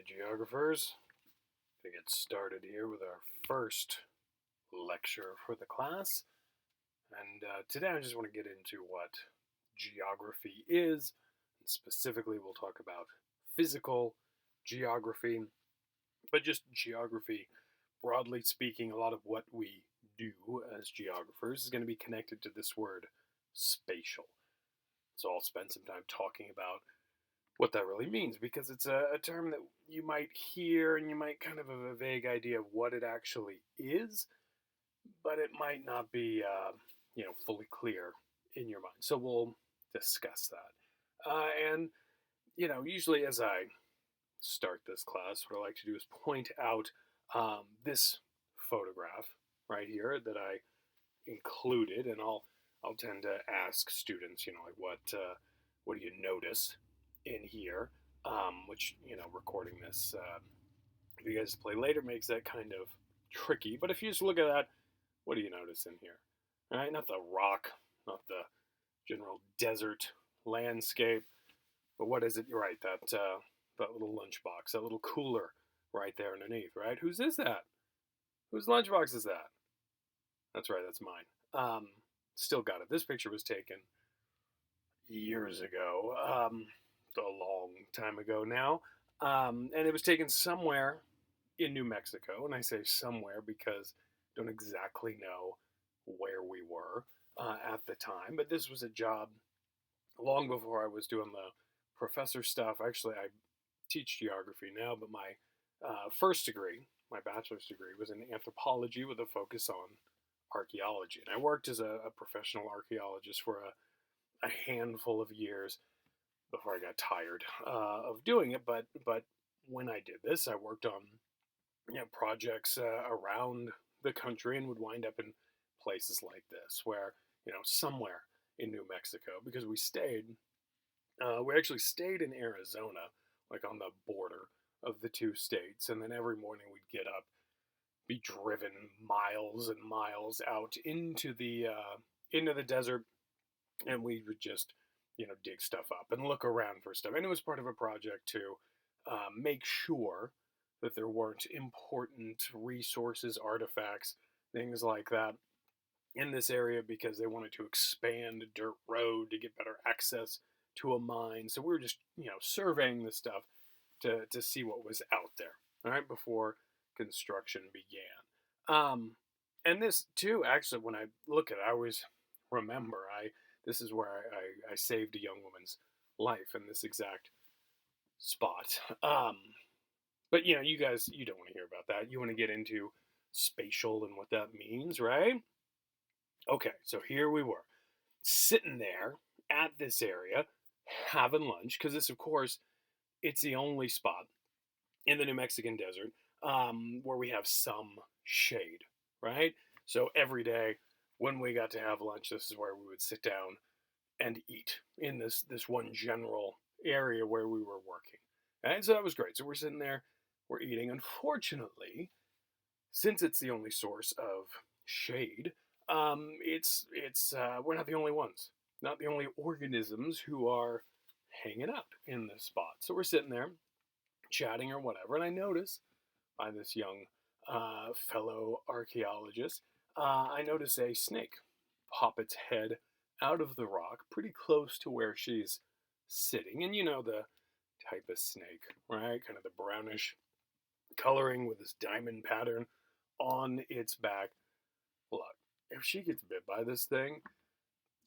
Alright, geographers, to get started here with our first lecture for the class. And today I just want to get into what geography is. And specifically, we'll talk about physical geography, but just geography, broadly speaking. A lot of what we do as geographers is going to be connected to this word spatial. So I'll spend some time talking about what that really means, because it's a term that you might hear and you might kind of have a vague idea of what it actually is, but it might not be fully clear in your mind. So we'll discuss that. And usually as I start this class, what I like to do is point out this photograph right here that I included, and I'll tend to ask students, like what do you notice in here, which, recording this, if you guys play later, makes that kind of tricky. But if you just look at that, what do you notice in here? All right, not the rock, not the general desert landscape, but what is it? You're right, that little lunchbox, that little cooler right there underneath, right? Whose is that? Whose lunchbox is that? That's right, that's mine. Still got it. This picture was taken years ago. A long time ago now, and it was taken somewhere in New Mexico, and I say somewhere because I don't exactly know where we were at the time, but this was a job long before I was doing the professor stuff. Actually, I teach geography now, but my first degree, my bachelor's degree, was in anthropology with a focus on archaeology, and I worked as a professional archaeologist for a handful of years before I got tired of doing it. But when I did this, I worked on projects around the country, and would wind up in places like this, where somewhere in New Mexico, because we actually stayed in Arizona, like on the border of the two states, and then every morning we'd get up, be driven miles and miles out into the desert, and we would just dig stuff up and look around for stuff. And it was part of a project to make sure that there weren't important resources, artifacts, things like that in this area, because they wanted to expand a dirt road to get better access to a mine. So we were just, surveying this stuff to see what was out there, all right, before construction began. And this too, actually, when I look at it, I always remember, this is where I saved a young woman's life, in this exact spot. But you guys, you don't want to hear about that. You want to get into spatial and what that means, right? Okay, so here we were, sitting there at this area, having lunch, because this, of course, it's the only spot in the New Mexican desert where we have some shade, right? So every day when we got to have lunch, this is where we would sit down and eat, in this one general area where we were working. And so that was great. So we're sitting there, we're eating. Unfortunately, since it's the only source of shade, we're not the only ones, not the only organisms who are hanging out in this spot. So we're sitting there chatting or whatever, and I notice by this young fellow archaeologist, I notice a snake pop its head out of the rock pretty close to where she's sitting. And the type of snake, right? Kind of the brownish coloring with this diamond pattern on its back. Look, if she gets bit by this thing,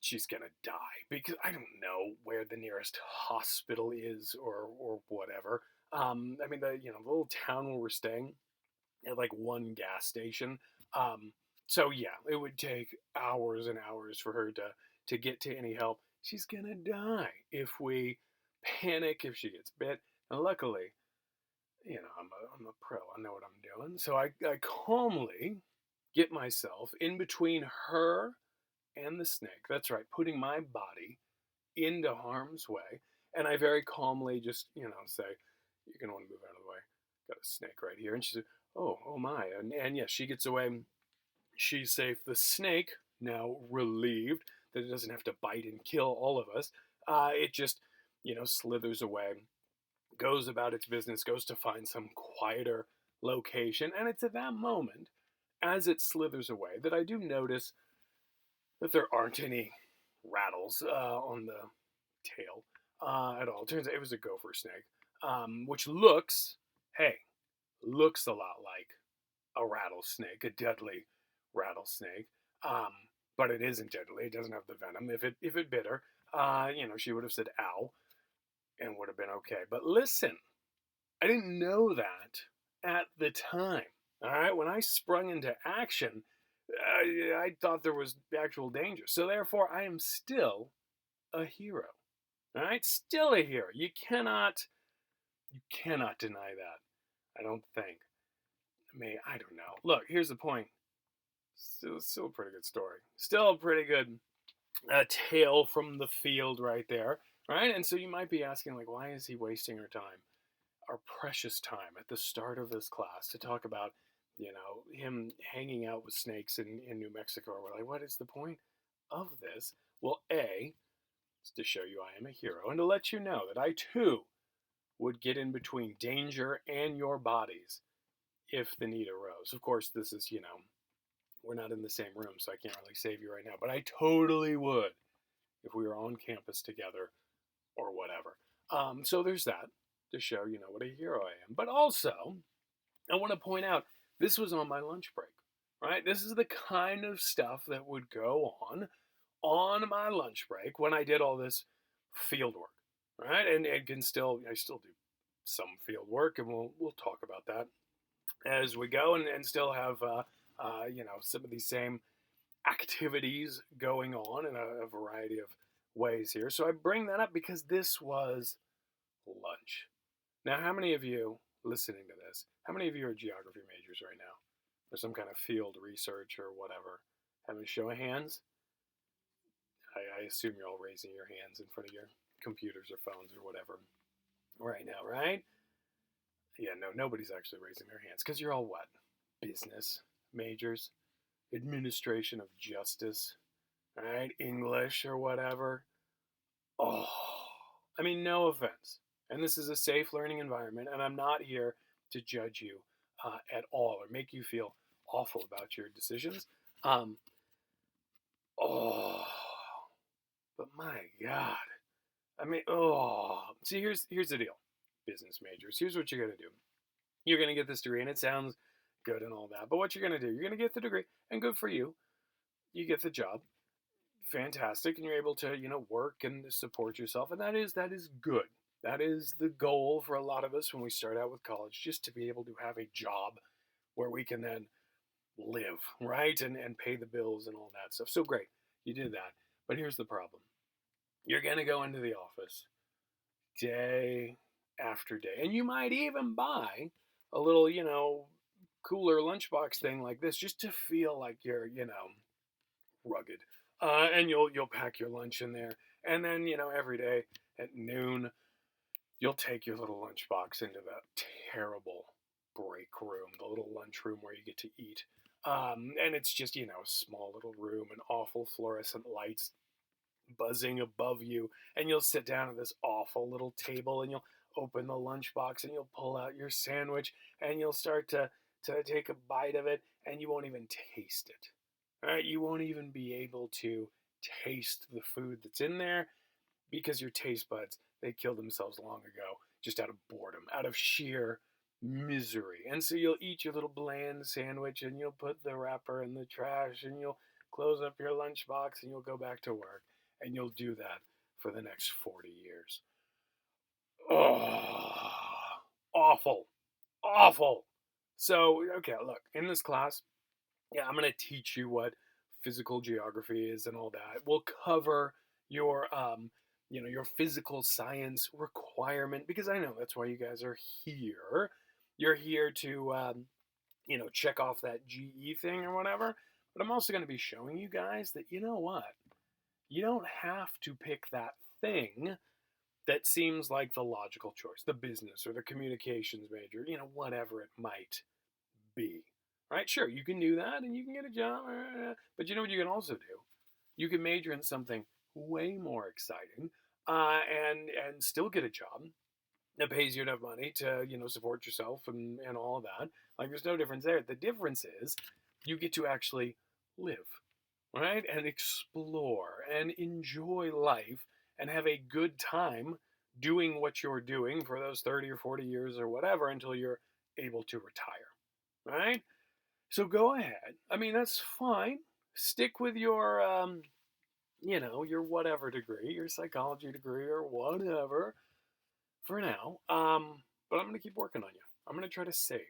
she's gonna die, because I don't know where the nearest hospital is or whatever. I mean, the little town where we're staying, at like one gas station. So yeah, it would take hours and hours for her to get to any help. She's gonna die if we panic, if she gets bit. And luckily, I'm a pro. I know what I'm doing. So I calmly get myself in between her and the snake. That's right, putting my body into harm's way. And I very calmly just, say, you're going to want to move out of the way. Got a snake right here. And she said, oh my. And yeah, she gets away. She's safe. The snake, now relieved that it doesn't have to bite and kill all of us, it just, slithers away goes about its business, goes to find some quieter location. And it's at that moment, as it slithers away, that I do notice that there aren't any rattles on the tail at all. Turns out it was a gopher snake, which hey, looks a lot like a rattlesnake, a deadly rattlesnake. Um, but it isn't deadly. It doesn't have the venom. If it bit her, she would have said "ow" and would have been okay. But listen, I didn't know that at the time. All right, when I sprung into action, I thought there was actual danger. So therefore, I am still a hero. All right, still a hero. You cannot deny that. I don't think. I don't know. Look, here's the point. Still a pretty good story. Still a pretty good tale from the field right there, right? And so you might be asking, like, why is he wasting our time, our precious time at the start of this class to talk about, him hanging out with snakes in New Mexico? We're like, what is the point of this? Well, it's to show you I am a hero and to let you know that I too would get in between danger and your bodies if the need arose. Of course, this is, we're not in the same room, so I can't really save you right now, but I totally would if we were on campus together or whatever. So there's that to show, what a hero I am. But also, I want to point out this was on my lunch break, right? This is the kind of stuff that would go on my lunch break when I did all this field work, right? And I still do some field work, and we'll talk about that as we go, and still have some of these same activities going on in a variety of ways here. So I bring that up because this was lunch. Now, how many of you listening to this, how many of you are geography majors right now? Or some kind of field research or whatever? Have a show of hands? I assume you're all raising your hands in front of your computers or phones or whatever right now, right? Yeah, no, nobody's actually raising their hands because you're all what? Business majors, administration of justice, right? English or whatever. Oh, I mean, no offense. And this is a safe learning environment, and I'm not here to judge you at all or make you feel awful about your decisions. Um, oh, but my God. I mean, see, here's the deal, business majors. Here's what you're gonna do. You're gonna get this degree, and it sounds good and all that. But what you're gonna do, you're gonna get the degree, and good for you. You get the job, fantastic, and you're able to work and support yourself, and that is good. That is the goal for a lot of us when we start out with college, just to be able to have a job where we can then live, right, and pay the bills and all that stuff. So great, you did that. But here's the problem. You're going to go into the office day after day. And you might even buy a little, cooler lunchbox thing like this just to feel like you're, rugged. And you'll pack your lunch in there. And then, every day at noon, you'll take your little lunchbox into the terrible break room, the little lunch room where you get to eat. And it's just, a small little room and awful fluorescent lights buzzing above you, and you'll sit down at this awful little table, and you'll open the lunchbox, and you'll pull out your sandwich, and you'll start to take a bite of it, and you won't even taste it. All right, you won't even be able to taste the food that's in there because your taste buds, they killed themselves long ago just out of boredom, out of sheer misery. And so you'll eat your little bland sandwich, and you'll put the wrapper in the trash, and you'll close up your lunchbox, and you'll go back to work. And you'll do that for the next 40 years. Oh, awful. Awful. So, okay, look, in this class, I'm going to teach you what physical geography is and all that. We'll cover your, your physical science requirement, because I know that's why you guys are here. You're here to, check off that GE thing or whatever. But I'm also going to be showing you guys that, you know what? You don't have to pick that thing that seems like the logical choice, the business or the communications major, whatever it might be. Right? Sure, you can do that and you can get a job, but you know what you can also do? You can major in something way more exciting and still get a job, that pays you enough money to, support yourself and all of that. Like, there's no difference there. The difference is you get to actually live, right? And explore and enjoy life and have a good time doing what you're doing for those 30 or 40 years or whatever until you're able to retire, right? So go ahead. I mean, that's fine. Stick with your whatever degree, your psychology degree or whatever for now. But I'm going to keep working on you. I'm going to try to save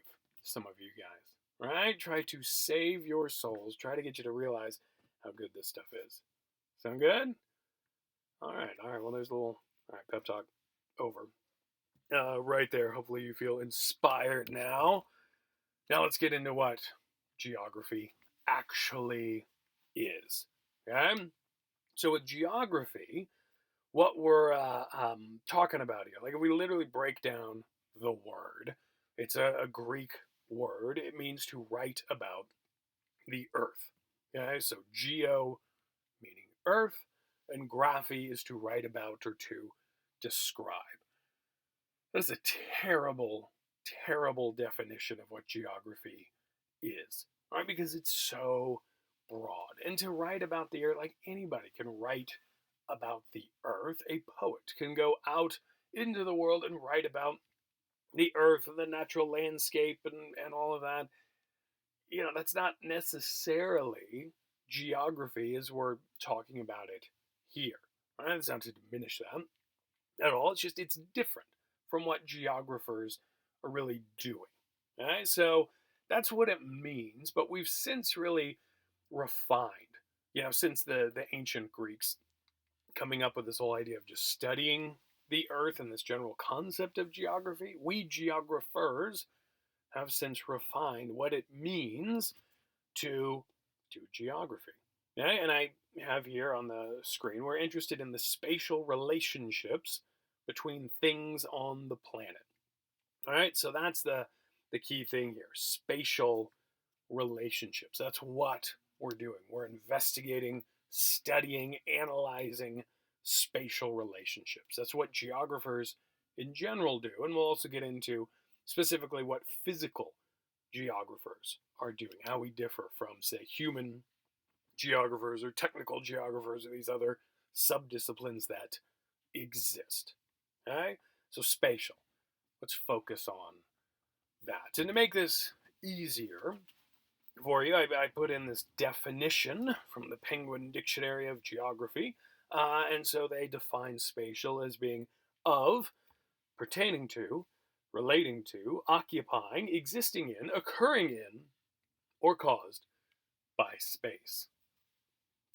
some of you guys, right? Try to save your souls. Try to get you to realize how good this stuff is. Sound good? All right. All right. Well, there's a little pep talk over right there. Hopefully, you feel inspired now. Now, let's get into what geography actually is. Okay? So, with geography, what we're talking about here, like if we literally break down the word, it's a Greek word. It means to write about the earth. Okay? So, geo meaning earth, and graphy is to write about or to describe. That's a terrible, terrible definition of what geography is, right? Because it's so broad. And to write about the earth, like anybody can write about the earth. A poet can go out into the world and write about the earth and the natural landscape and all of that. That's not necessarily geography as we're talking about it here. Right? It's not to diminish that at all. It's different from what geographers are really doing. Right? So that's what it means. But we've since really refined, since the ancient Greeks coming up with this whole idea of just studying the earth and this general concept of geography, we geographers have since refined what it means to do geography. Okay? And I have here on the screen, we're interested in the spatial relationships between things on the planet. All right, so that's the key thing here, spatial relationships. That's what we're doing. We're investigating, studying, analyzing spatial relationships. That's what geographers in general do. And we'll also get into specifically what physical geographers are doing, how we differ from, say, human geographers or technical geographers or these other subdisciplines that exist. Okay? So spatial. Let's focus on that. And to make this easier for you, I put in this definition from the Penguin Dictionary of Geography. And so they define spatial as being of, pertaining to, relating to, occupying, existing in, occurring in, or caused by space.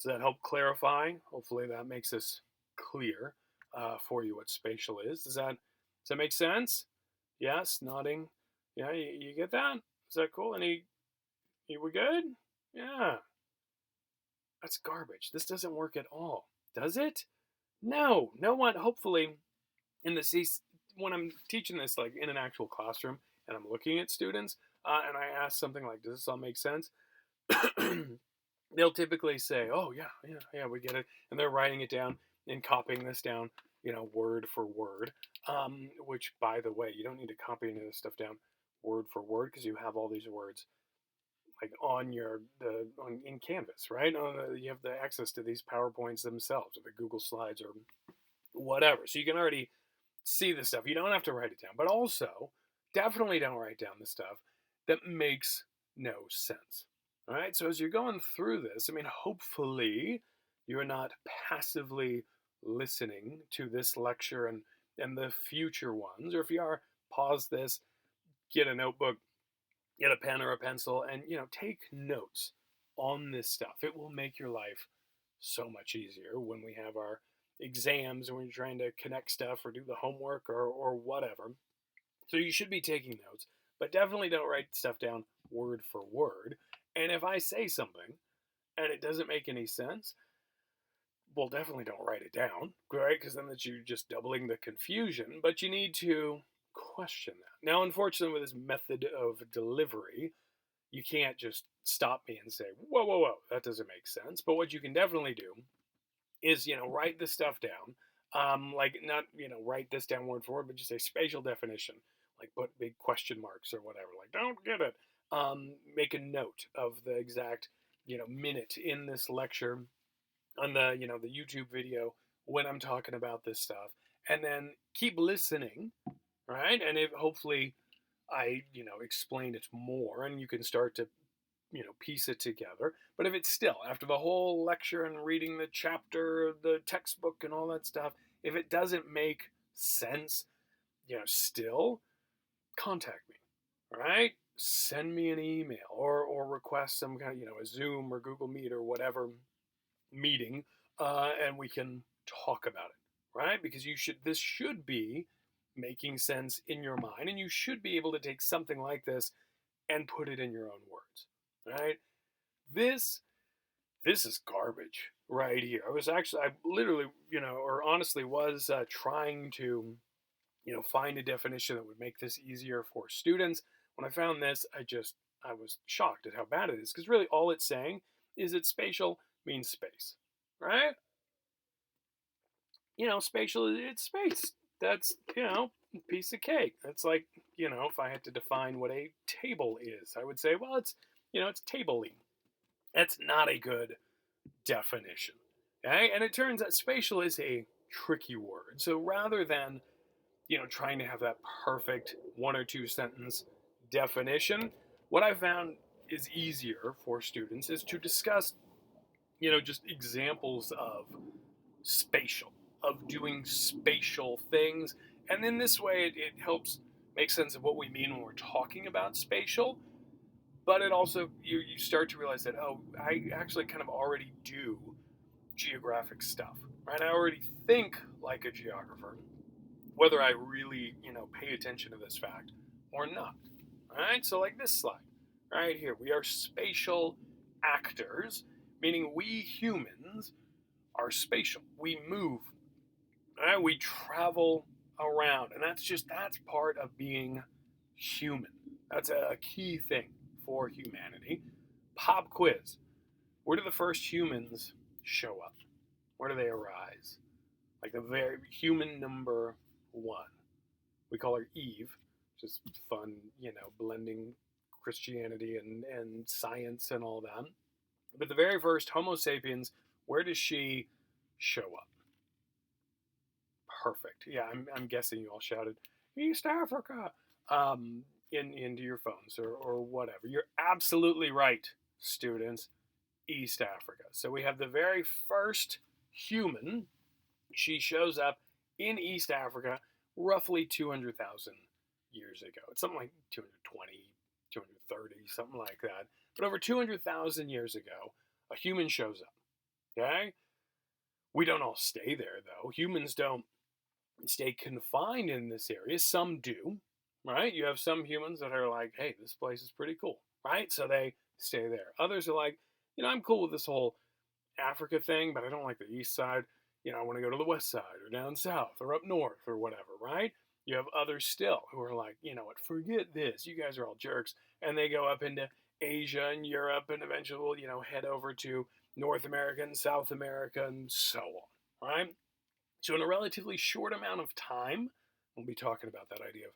Does that help clarify? Hopefully that makes this clear for you what spatial is. Does that make sense? Yes, nodding. Yeah, you get that? Is that cool? We good? Yeah. That's garbage. This doesn't work at all. Does it? No. No one, hopefully, in the when I'm teaching this like in an actual classroom and I'm looking at students and I ask something like, does this all make sense? They'll typically say, oh, yeah, we get it. And they're writing it down and copying this down, word for word. Which, by the way, you don't need to copy any of this stuff down word for word because you have all these words like in Canvas, right? You have the access to these PowerPoints themselves or the Google Slides or whatever. So you can already see the stuff. You don't have to write it down. But also, definitely don't write down the stuff that makes no sense. All right, so as you're going through this, I mean, hopefully you're not passively listening to this lecture and the future ones. Or if you are, pause this, get a notebook, get a pen or a pencil, and take notes on this stuff. It will make your life so much easier when we have our exams or when you're trying to connect stuff or do the homework or whatever. So you should be taking notes, but definitely don't write stuff down word for word. And if I say something and it doesn't make any sense, well, definitely don't write it down, right? Because then that's you just doubling the confusion. But you need to question that. Now, unfortunately, with this method of delivery, you can't just stop me and say, whoa, whoa, whoa, that doesn't make sense. But what you can definitely do is, write the stuff down Like not, write this down word for word, but just say spatial definition, like put big question marks or whatever, like don't get it. Make a note of the exact, minute in this lecture on the, the YouTube video when I'm talking about this stuff, and then keep listening, right? And if hopefully I, explained it more and you can start to, piece it together. But if it's still, after the whole lecture and reading the chapter, the textbook and all that stuff, if it doesn't make sense, still contact me, right? Send me an email or request some kind of, a Zoom or Google Meet or whatever meeting, and we can talk about it, right? Because this should be making sense in your mind, and you should be able to take something like this and put it in your own words, right? This this is garbage right here. I literally, or honestly was trying to, find a definition that would make this easier for students. When I found this, I was shocked at how bad it is, because really all it's saying is that spatial means space, right? Spatial, it's space. That's, a piece of cake. That's like, if I had to define what a table is, I would say, well, it's table-y. That's not a good definition. Okay? And it turns out spatial is a tricky word. So rather than, trying to have that perfect one or two sentence definition, what I found is easier for students is to discuss, just examples of spatial, of doing spatial things. And in this way, it helps make sense of what we mean when we're talking about spatial. But it also, you start to realize that, oh, I actually kind of already do geographic stuff, right? I already think like a geographer, whether I really, pay attention to this fact or not. All right, so like this slide, right here, we are spatial actors, meaning we humans are spatial. We move, right? We travel around, and that's part of being human. That's a key thing for humanity. Pop quiz. Where do the first humans show up? Where do they arise? Like the very human number one. We call her Eve, which is fun, blending Christianity and science and all that. But the very first Homo sapiens, where does she show up? Perfect. Yeah, I'm guessing you all shouted East Africa into your phones or whatever. You're absolutely right, students. East Africa. So we have the very first human. She shows up in East Africa roughly 200,000 years ago. It's something like 220, 230, something like that. But over 200,000 years ago, a human shows up. Okay? We don't all stay there, though. Humans don't stay confined in this area. Some do, right? You have some humans that are like, hey, this place is pretty cool, right? So they stay there. Others are like, I'm cool with this whole Africa thing, but I don't like the east side. I want to go to the west side or down south or up north or whatever, right? You have others still who are like, what, forget this. You guys are all jerks. And they go up into Asia and Europe and eventually will, head over to North America and South America and so on, right? So in a relatively short amount of time, we'll be talking about that idea of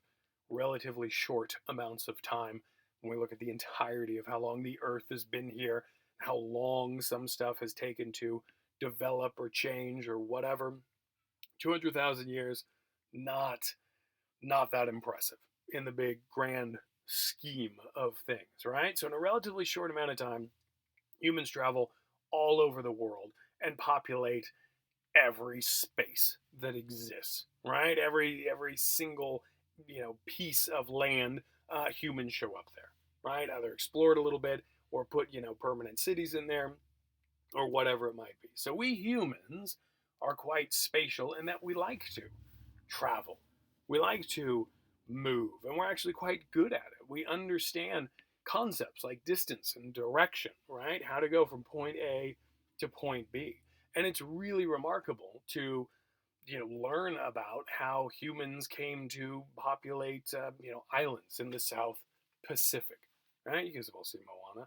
relatively short amounts of time when we look at the entirety of how long the Earth has been here, how long some stuff has taken to develop or change or whatever. 200,000 years, not that impressive in the big grand scheme of things, right? So in a relatively short amount of time, humans travel all over the world and populate every space that exists, right? Every single piece of land, humans show up there, right? Either explore it a little bit or put permanent cities in there or whatever it might be. So we humans are quite spatial in that we like to travel, we like to move, and we're actually quite good at it. We understand concepts like distance and direction, right? How to go from point A to point B. And it's really remarkable to learn about how humans came to populate islands in the South Pacific. Right? You guys have all seen Moana.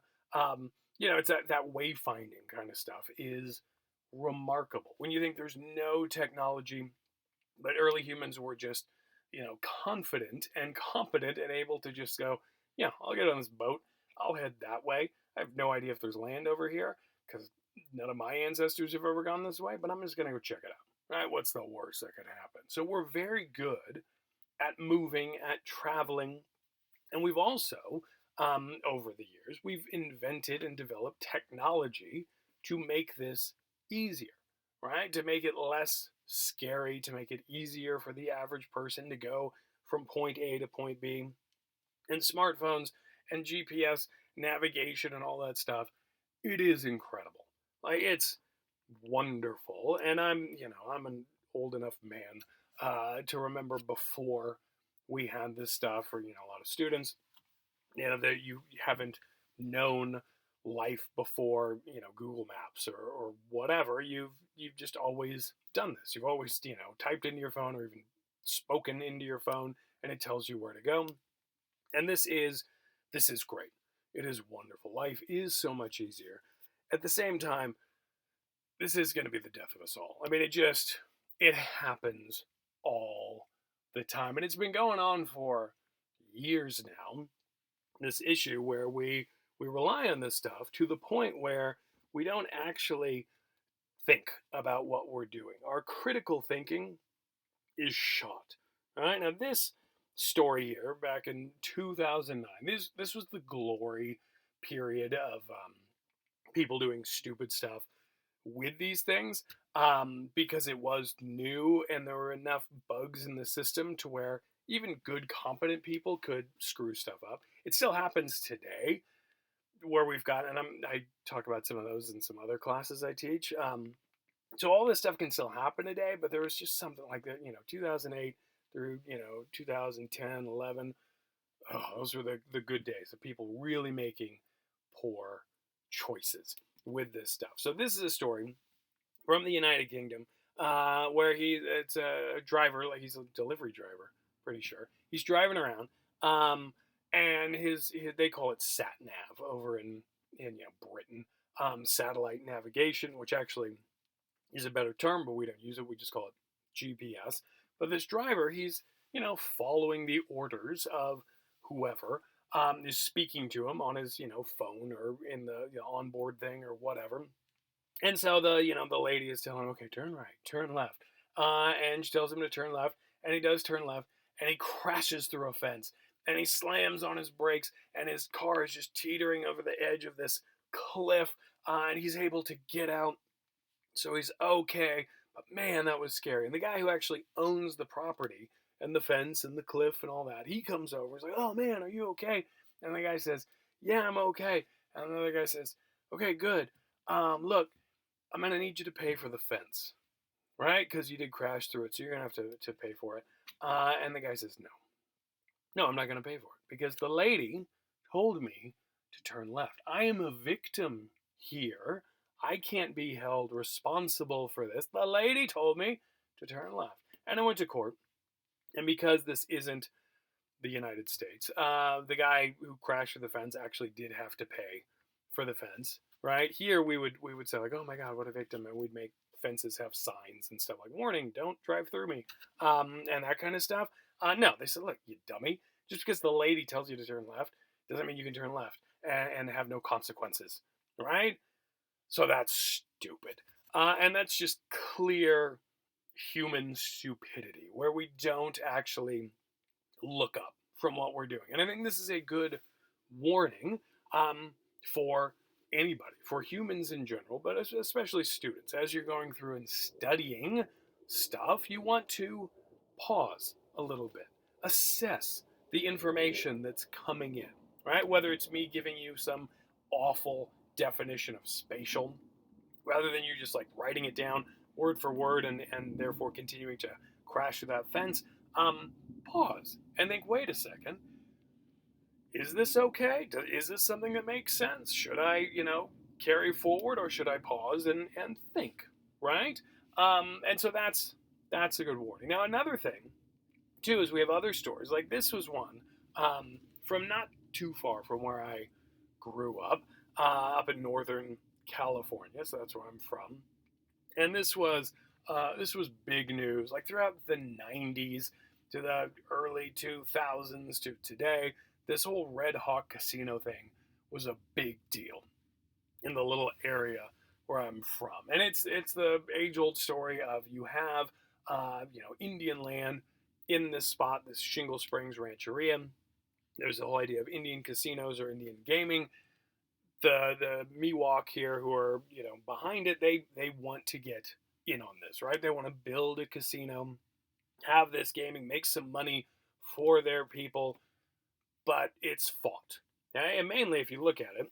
It's that wayfinding kind of stuff is remarkable. When you think there's no technology, but early humans were just, confident and competent and able to just go, yeah, I'll get on this boat. I'll head that way. I have no idea if there's land over here because none of my ancestors have ever gone this way, but I'm just going to go check it out. Right? What's the worst that could happen? So we're very good at moving, at traveling, and we've also, over the years, we've invented and developed technology to make this easier, right? To make it less scary, to make it easier for the average person to go from point A to point B. And smartphones and GPS navigation and all that stuff, it is incredible. Like, it's wonderful. And I'm an old enough man to remember before we had this stuff, or, a lot of students, that you haven't known life before, Google Maps or whatever. You've just always done this. You've always, typed into your phone or even spoken into your phone, and it tells you where to go. And this is great. It is wonderful. Life is so much easier. At the same time, this is going to be the death of us all. I mean, it happens all the time, and it's been going on for years now. This issue where we rely on this stuff to the point where we don't actually think about what we're doing. Our critical thinking is shot. All right, now this story here back in 2009. This was the glory period of people doing stupid stuff with these things, because it was new and there were enough bugs in the system to where even good, competent people could screw stuff up. It still happens today, where we've got, and I talk about some of those in some other classes I teach. So all this stuff can still happen today, but there was just something like that, 2008 through 2010, 11. Oh, those were the good days of people really making poor choices with this stuff. So this is a story from the United Kingdom, where it's a driver, like he's a delivery driver, pretty sure. He's driving around, and his they call it sat nav over in Britain, satellite navigation, which actually is a better term, but we don't use it. We just call it GPS. But this driver, he's following the orders of whoever is speaking to him on his phone or in the onboard thing or whatever. And so the lady is telling him, okay, turn right, turn left, and she tells him to turn left, and he does turn left, and he crashes through a fence, and he slams on his brakes, and his car is just teetering over the edge of this cliff, and he's able to get out, so he's okay. But man, that was scary. And the guy who actually owns the property and the fence and the cliff and all that, he comes over. He's like, oh man, are you okay? And the guy says, yeah, I'm okay. And the other guy says, okay, good. Look, I'm going to need you to pay for the fence, right? Because you did crash through it, so you're going to have to pay for it. And the guy says, no. No, I'm not going to pay for it because the lady told me to turn left. I am a victim here. I can't be held responsible for this. The lady told me to turn left. And I went to court. And because this isn't the United States, the guy who crashed through the fence actually did have to pay for the fence. Right here, we would say like, "Oh my God, what a victim!" And we'd make fences have signs and stuff like "Warning, don't drive through me," and that kind of stuff. No, they said, "Look, you dummy! Just because the lady tells you to turn left doesn't mean you can turn left and have no consequences, right?" So that's stupid, and that's just clear human stupidity where we don't actually look up from what we're doing. And I think this is a good warning for anybody, for humans in general, but especially students. As you're going through and studying stuff, you want to pause a little bit, assess the information that's coming in, right? Whether it's me giving you some awful definition of spatial, rather than you just like writing it down word for word and therefore continuing to crash through that fence, pause and think, wait a second, is this okay? Is this something that makes sense? Should I, carry forward or should I pause and think, right? And so that's a good warning. Now, another thing, too, is we have other stories. Like this was one from not too far from where I grew up in Northern California, so that's where I'm from. And this was big news. Like throughout the 90s to the early 2000s to today, this whole Red Hawk casino thing was a big deal in the little area where I'm from. And it's the age old story of you have Indian land in this spot, this Shingle Springs Rancheria. There's the whole idea of Indian casinos or Indian gaming. The Miwok here who are behind it, they want to get in on this, right? They want to build a casino, have this gaming, make some money for their people, but it's fought. Okay? And mainly, if you look at it,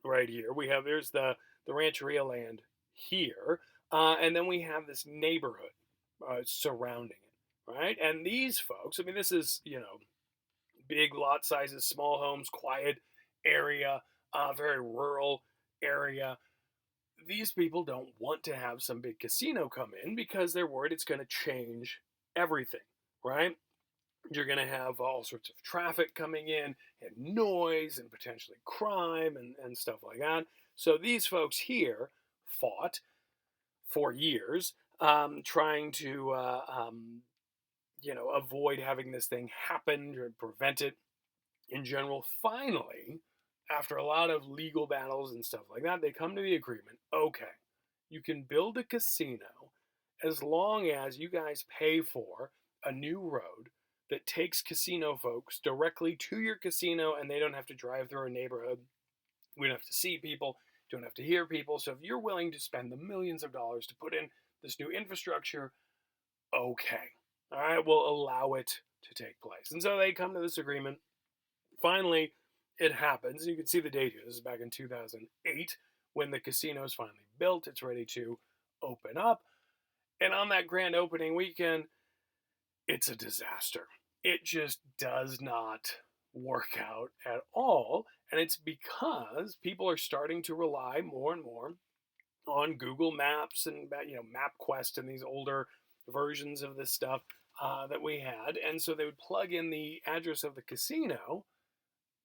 right here, there's the Rancheria land here, and then we have this neighborhood surrounding it, right? And these folks, I mean, this is big lot sizes, small homes, quiet area, very rural area. These people don't want to have some big casino come in because they're worried it's going to change everything, right? You're going to have all sorts of traffic coming in and noise and potentially crime and stuff like that. So these folks here fought for years trying to avoid having this thing happen or prevent it in general. Finally, after a lot of legal battles and stuff like that, they come to the agreement, okay, you can build a casino as long as you guys pay for a new road that takes casino folks directly to your casino and they don't have to drive through a neighborhood. We don't have to see people, don't have to hear people. So if you're willing to spend the millions of dollars to put in this new infrastructure, okay. All right, we'll allow it to take place. And so they come to this agreement. Finally, it happens. You can see the date here. This is back in 2008 when the casino is finally built. It's ready to open up. And on that grand opening weekend, it's a disaster. It just does not work out at all. And it's because people are starting to rely more and more on Google Maps and MapQuest and these older versions of this stuff that we had. And so they would plug in the address of the casino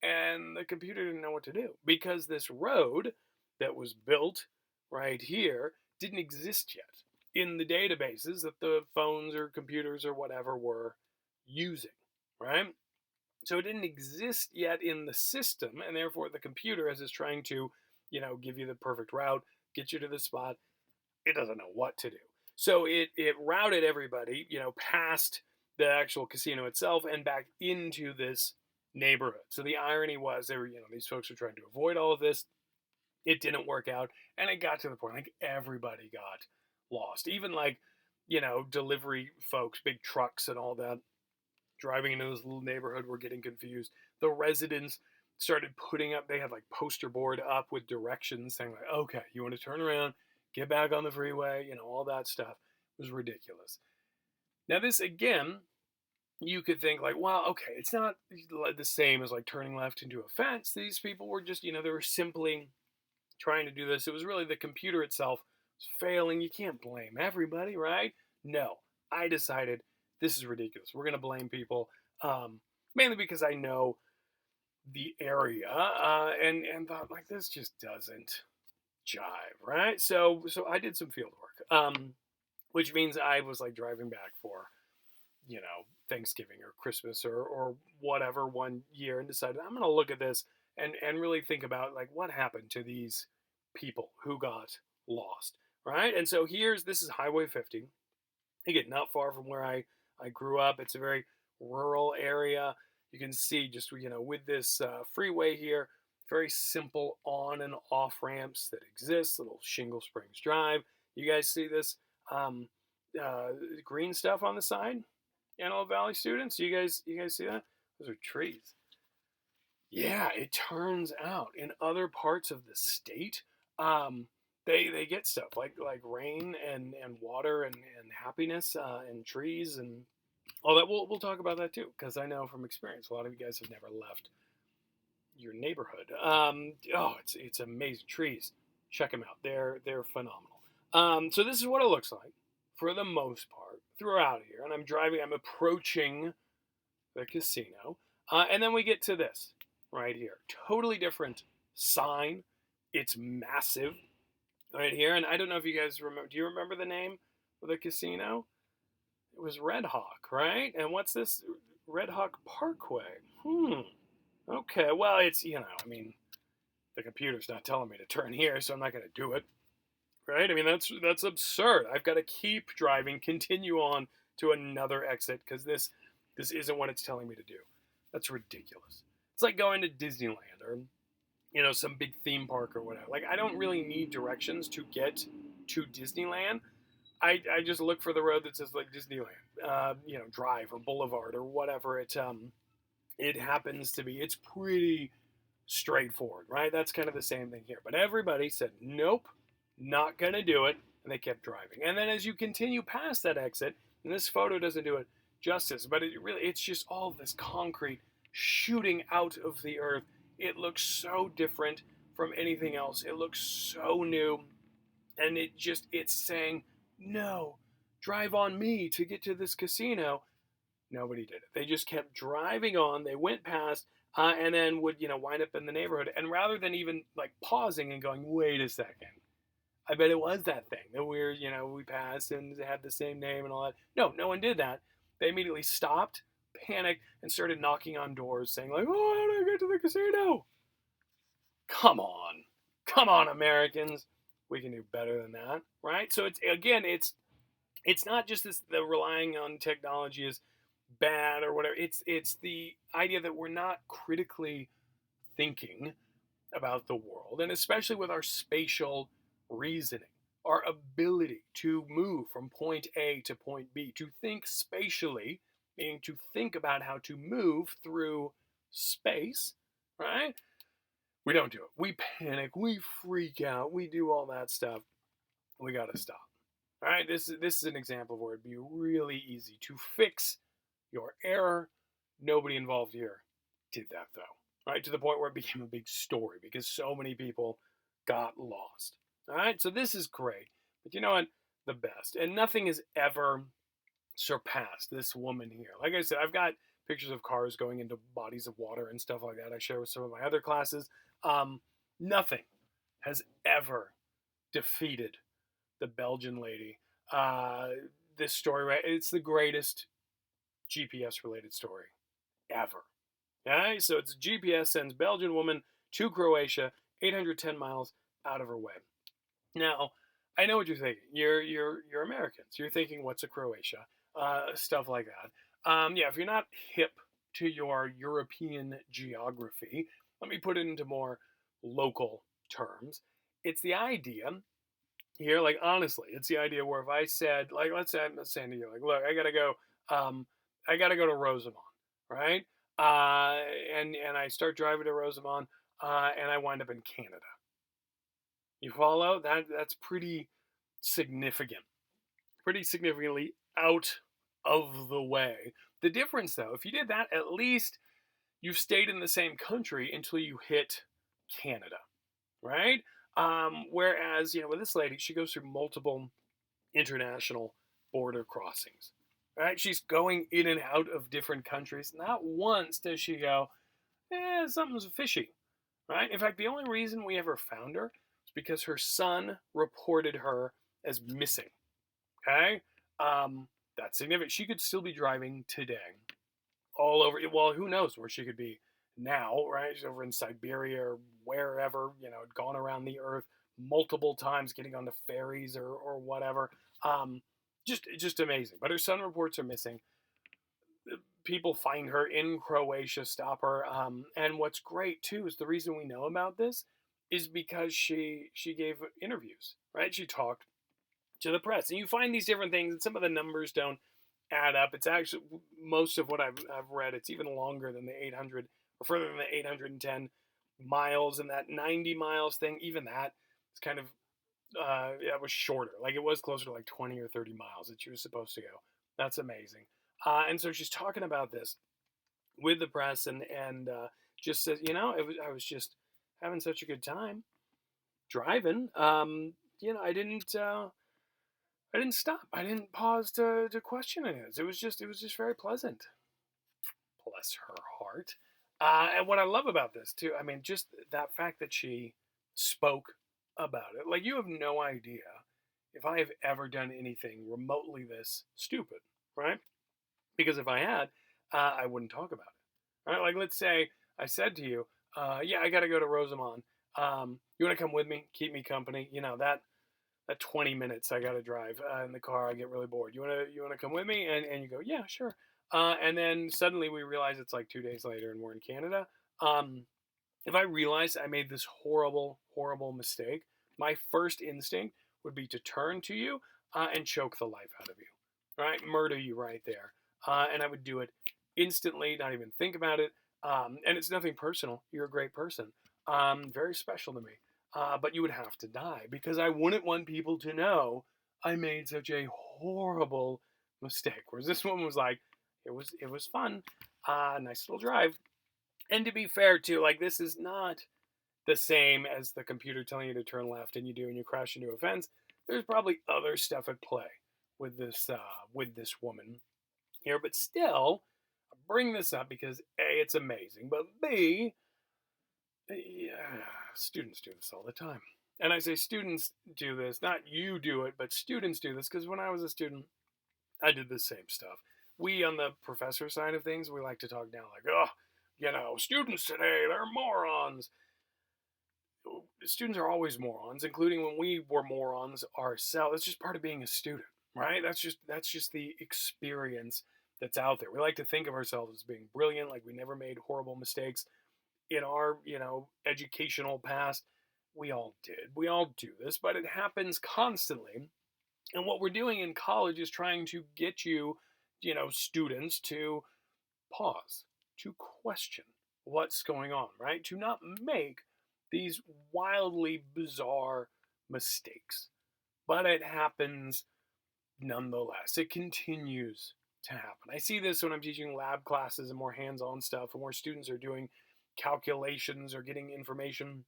and the computer didn't know what to do because this road that was built right here didn't exist yet in the databases that the phones or computers or whatever were using, right? So it didn't exist yet in the system, and therefore the computer, as it's trying to, give you the perfect route, get you to the spot, it doesn't know what to do. So it routed everybody, past the actual casino itself and back into this neighborhood. So the irony was these folks were trying to avoid all of this. It didn't work out, and it got to the point like everybody got lost. Even delivery folks, big trucks and all that, driving into this little neighborhood were getting confused. The residents started putting up, they had like poster board up with directions saying like, okay, you want to turn around, get back on the freeway, all that stuff. It was ridiculous. Now this again, you could think like, well, okay, it's not the same as like turning left into a fence. These people were just, they were simply trying to do this. It was really the computer itself was failing. You can't blame everybody, right? No, I decided this is ridiculous. We're going to blame people, mainly because I know the area and thought like this just doesn't jive, right? So I did some field work, which means I was like driving back for Thanksgiving or Christmas or whatever one year and decided I'm going to look at this and really think about like what happened to these people who got lost, right? And so this is Highway 50. Again, not far from where I grew up. It's a very rural area. You can see just with this freeway here, very simple on and off ramps that exist. Little Shingle Springs Drive. You guys see this green stuff on the side? Antelope Valley students, you guys see that? Those are trees. Yeah, it turns out in other parts of the state, they get stuff like rain and water and happiness and trees and all that. We'll talk about that too because I know from experience a lot of you guys have never left your neighborhood. It's amazing trees. Check them out. They're phenomenal. So this is what it looks like for the most part throughout here. And I'm approaching the casino. And then we get to this right here. Totally different sign. It's massive. right here. And I don't know if you guys remember. Do you remember the name of the casino? It was Red Hawk, right? And what's this? Red Hawk Parkway. Okay, well, it's, I mean, the computer's not telling me to turn here, so I'm not going to do it, right? I mean, that's absurd. I've got to keep driving, continue on to another exit because this isn't what it's telling me to do. That's ridiculous. It's like going to Disneyland or some big theme park or whatever. Like, I don't really need directions to get to Disneyland. I just look for the road that says like Disneyland, Drive or Boulevard or whatever it happens to be. It's pretty straightforward, right? That's kind of the same thing here. But everybody said, nope, not going to do it. And they kept driving. And then as you continue past that exit, and this photo doesn't do it justice, but it's just all this concrete shooting out of the earth. It looks so different from anything else. It looks so new. And it's saying, no, drive on me to get to this casino. Nobody did it. They just kept driving on. They went past, and then would wind up in the neighborhood. And rather than even like pausing and going, wait a second, I bet it was that thing that we passed and had the same name and all that. No one did that. They immediately stopped, panicked, and started knocking on doors, saying like, oh, how do I get to the casino? Come on, Americans. We can do better than that, right? So it's not just the relying on technology is bad or whatever. It's the idea that we're not critically thinking about the world, and especially with our spatial reasoning, our ability to move from point A to point B, to think spatially, meaning to think about how to move through space, right? We don't do it. We panic, we freak out, we do all that stuff. We got to stop. All right, this is an example where it'd be really easy to fix your error. Nobody involved here did that though, right? To the point where it became a big story because so many people got lost. All right, so this is great, but you know what? The best, and nothing has ever surpassed this woman here. Like I said, I've got pictures of cars going into bodies of water and stuff like that. I share with some of my other classes. Nothing has ever defeated the Belgian lady. This story, right? It's the greatest GPS related story ever. Okay, so it's GPS sends Belgian woman to Croatia, 810 miles out of her way. Now, I know what you're thinking. You're Americans. You're thinking, what's a Croatia? Stuff like that. Yeah, if you're not hip to your European geography, let me put it into more local terms. It's the idea here, like honestly, it's the idea where if I said, like, let's say I'm saying to you, like, look, I gotta go to Rosamond, right? And I start driving to Rosamond, and I wind up in Canada. You follow that? That's pretty significant, pretty significantly out of the way. The difference, though, if you did that, at least you've stayed in the same country until you hit Canada, right? Whereas, with this lady, she goes through multiple international border crossings, right? She's going in and out of different countries. Not once does she go, something's fishy, right? In fact, the only reason we ever found her is because her son reported her as missing, okay? That's significant. She could still be driving today all over. Well, who knows where she could be now, right? She's over in Siberia or wherever, gone around the earth multiple times, getting on the ferries or whatever. Just amazing. But her son reports her missing. People find her in Croatia, stop her. And what's great too is the reason we know about this is because she gave interviews, right? She talked to the press, and you find these different things, and some of the numbers don't add up. It's actually most of what I've read. It's even longer than the 800 or further than the 810 miles, and that 90 miles thing. Even that is kind of it was shorter. Like it was closer to like 20 or 30 miles that she was supposed to go. That's amazing. And so she's talking about this with the press, and just says, I was just having such a good time driving. I didn't stop. I didn't pause to question it. It was just very pleasant. Bless her heart. And what I love about this too, I mean, just that fact that she spoke about it. Like, you have no idea if I have ever done anything remotely this stupid, right? Because if I had, I wouldn't talk about it. Right? Like, let's say I said to you, yeah, I got to go to Rosamond. You want to come with me? Keep me company. That 20 minutes I got to drive in the car, I get really bored. You want to come with me? And you go, yeah, sure. And then suddenly we realize it's like 2 days later and we're in Canada. Um, if I realized I made this horrible, horrible mistake, my first instinct would be to turn to you and choke the life out of you, right? Murder you right there. And I would do it instantly, not even think about it. And it's nothing personal. You're a great person, very special to me. But you would have to die because I wouldn't want people to know I made such a horrible mistake. Whereas this one was like, it was fun, nice little drive. And to be fair, too, like, this is not the same as the computer telling you to turn left and you do and you crash into a fence. There's probably other stuff at play with this woman here, but still, I bring this up because A, it's amazing, but B, yeah, students do this all the time. And I say students do this, not you do it, but students do this because when I was a student, I did the same stuff. We, on the professor side of things, we like to talk down like, oh, students today, they're morons. Students are always morons, including when we were morons ourselves. It's just part of being a student, right? That's just the experience that's out there. We like to think of ourselves as being brilliant, like we never made horrible mistakes in our, educational past. We all did. We all do this, but it happens constantly. And what we're doing in college is trying to get you, students to pause, to question what's going on, right? To not make these wildly bizarre mistakes. But it happens nonetheless. It continues to happen. I see this when I'm teaching lab classes and more hands on stuff, and where students are doing calculations or getting information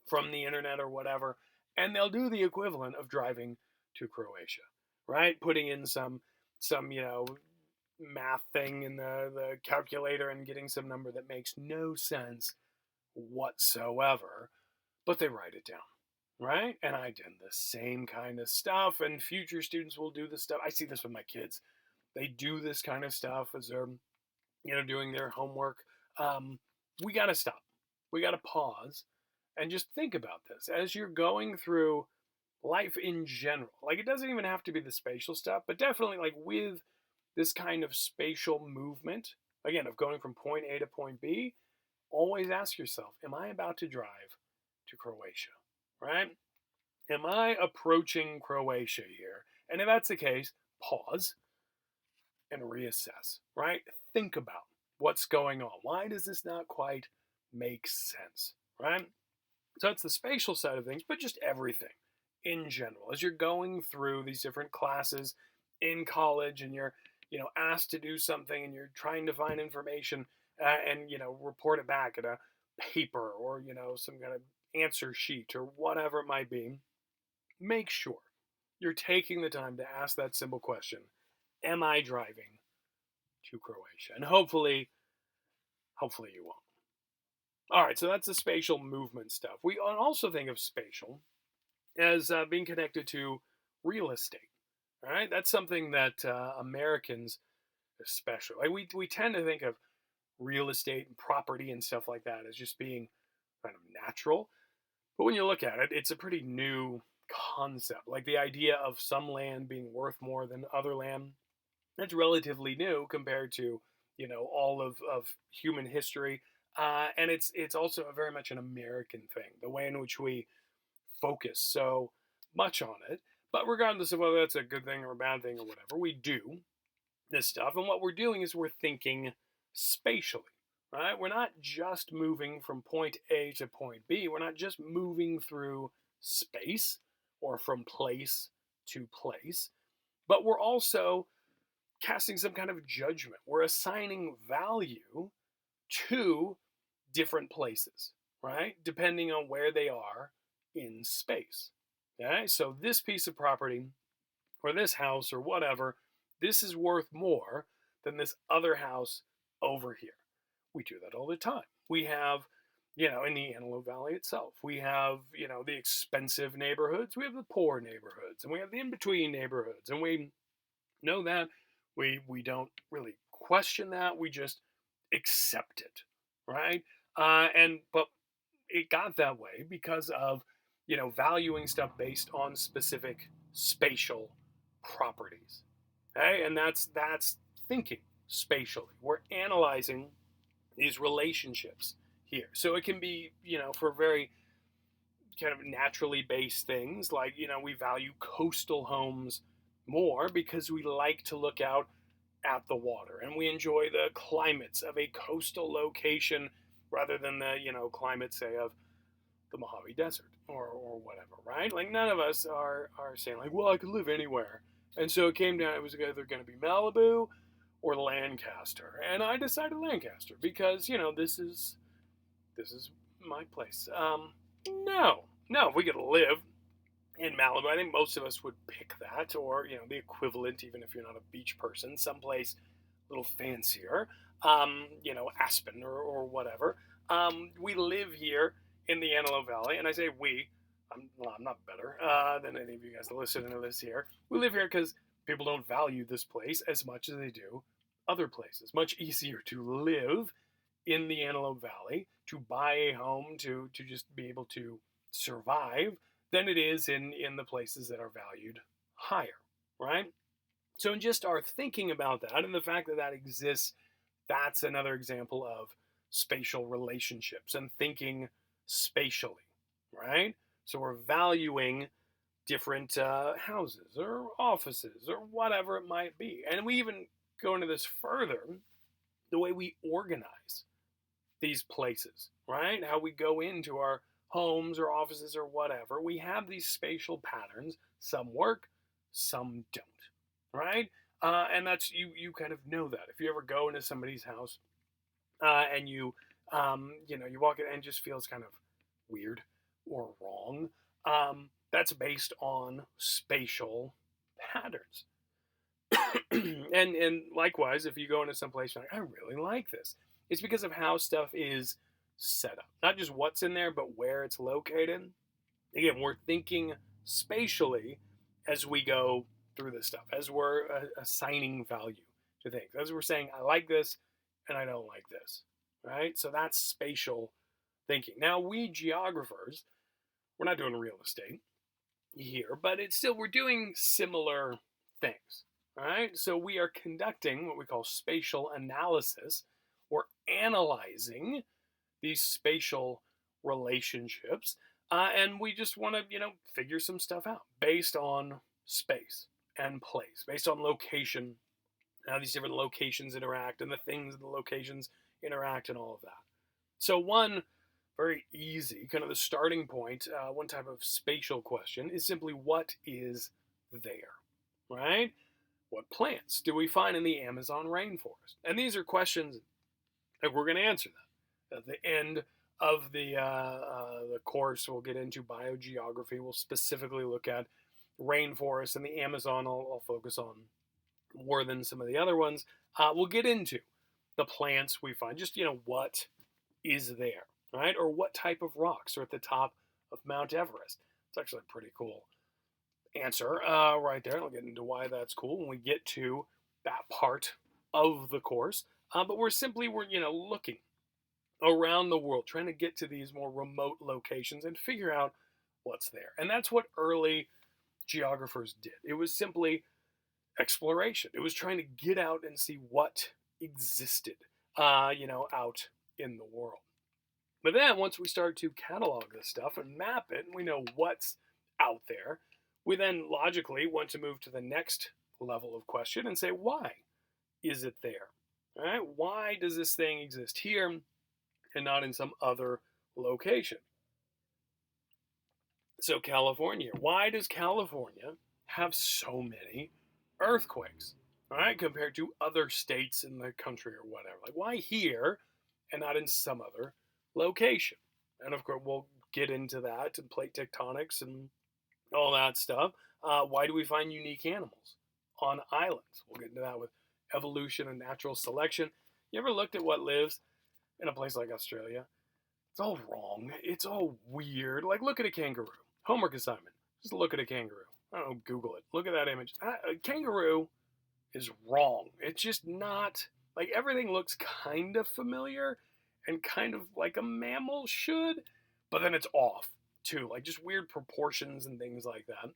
from the internet or whatever, and they'll do the equivalent of driving to Croatia, right? Putting in some math thing in the calculator and getting some number that makes no sense whatsoever, but they write it down, right? And I did the same kind of stuff, and future students will do this stuff. I see this with my kids. They do this kind of stuff as they're, doing their homework. We got to stop. We got to pause and just think about this as you're going through life in general. Like, it doesn't even have to be the spatial stuff, but definitely like with this kind of spatial movement, again, of going from point A to point B, always ask yourself, am I about to drive to Croatia? Right? Am I approaching Croatia here? And if that's the case, pause and reassess, right? Think about what's going on. Why does this not quite make sense, right? So it's the spatial side of things, but just everything in general. As you're going through these different classes in college and you're, asked to do something and you're trying to find information and, report it back at a paper or, some kind of answer sheet or whatever it might be, make sure you're taking the time to ask that simple question: am I driving to Croatia? And hopefully you won't. All right, so that's the spatial movement stuff. We also think of spatial as being connected to real estate. All right, that's something that Americans, especially, like we tend to think of real estate and property and stuff like that as just being kind of natural. But when you look at it, it's a pretty new concept. Like the idea of some land being worth more than other land, that's relatively new compared to all of human history. And it's also very much an American thing, the way in which we focus so much on it. But regardless of whether that's a good thing or a bad thing or whatever, we do this stuff. And what we're doing is we're thinking spatially, right? We're not just moving from point A to point B. We're not just moving through space or from place to place, but we're also casting some kind of judgment. We're assigning value to different places, right? Depending on where they are in space. Okay, so this piece of property or this house or whatever, this is worth more than this other house over here. We do that all the time. We have, in the Antelope Valley itself. We have, the expensive neighborhoods, we have the poor neighborhoods, and we have the in-between neighborhoods. And we know that. We don't really question that. We just accept it, right? But it got that way because of, valuing stuff based on specific spatial properties. Okay? And that's thinking spatially. We're analyzing these relationships here. So it can be, for very kind of naturally based things like, we value coastal homes more because we like to look out at the water and we enjoy the climates of a coastal location rather than the, climate, say, of the Mojave Desert or whatever, right? Like none of us are saying like, well, I could live anywhere. And so it came down, it was either going to be Malibu or Lancaster. And I decided Lancaster because, this is my place. No, if we could live in Malibu, I think most of us would pick that, or the equivalent, even if you're not a beach person, someplace a little fancier, Aspen or whatever. We live here in the Antelope Valley, and I say we. I'm not better than any of you guys listening to this here. We live here because people don't value this place as much as they do other places. Much easier to live in the Antelope Valley, to buy a home, to just be able to survive, than it is in the places that are valued higher, right? So in just our thinking about that and the fact that that exists, that's another example of spatial relationships and thinking spatially, right? So we're valuing different houses or offices or whatever it might be. And we even go into this further, the way we organize these places, right? How we go into our homes or offices or whatever. We have these spatial patterns. Some work, some don't, right? And that's you kind of know that. If you ever go into somebody's house and you walk in and it just feels kind of weird or wrong, that's based on spatial patterns. and likewise, if you go into some place, you're like, I really like this. It's because of how stuff is set up. Not just what's in there, but where it's located. Again, we're thinking spatially as we go through this stuff, as we're assigning value to things, as we're saying, I like this and I don't like this, right? So that's spatial thinking. Now, we geographers, we're not doing real estate here, but it's still, we're doing similar things, right? So we are conducting what we call spatial analysis. We're analyzing these spatial relationships, and we just want to, figure some stuff out based on space and place, based on location, how these different locations interact, and the things in the locations interact, and all of that. So one very easy, kind of the starting point, one type of spatial question is simply what is there, right? What plants do we find in the Amazon rainforest? And these are questions that we're going to answer them. At the end of the course, we'll get into biogeography. We'll specifically look at rainforests and the Amazon. I'll focus on more than some of the other ones. We'll get into the plants we find, just, what is there, right? Or what type of rocks are at the top of Mount Everest. It's actually a pretty cool answer right there. I'll get into why that's cool when we get to that part of the course. But we're looking around the world, trying to get to these more remote locations and figure out what's there. And that's what early geographers did. It was simply exploration. It was trying to get out and see what existed, out in the world. But then once we start to catalog this stuff and map it, and we know what's out there, we then logically want to move to the next level of question and say, why is it there? All right, why does this thing exist here and not in some other location? So California, why does California have so many earthquakes, all right, compared to other states in the country or whatever? Like, why here and not in some other location? And of course, we'll get into that and plate tectonics and all that stuff. Why do we find unique animals on islands? We'll get into that with evolution and natural selection. You ever looked at what lives in a place like Australia? It's all wrong. It's all weird. Like, look at a kangaroo. Homework assignment. Just look at a kangaroo. I don't know, Google it. Look at that image. A kangaroo is wrong. It's just not, like, everything looks kind of familiar and kind of like a mammal should, but then it's off too. Like, just weird proportions and things like that.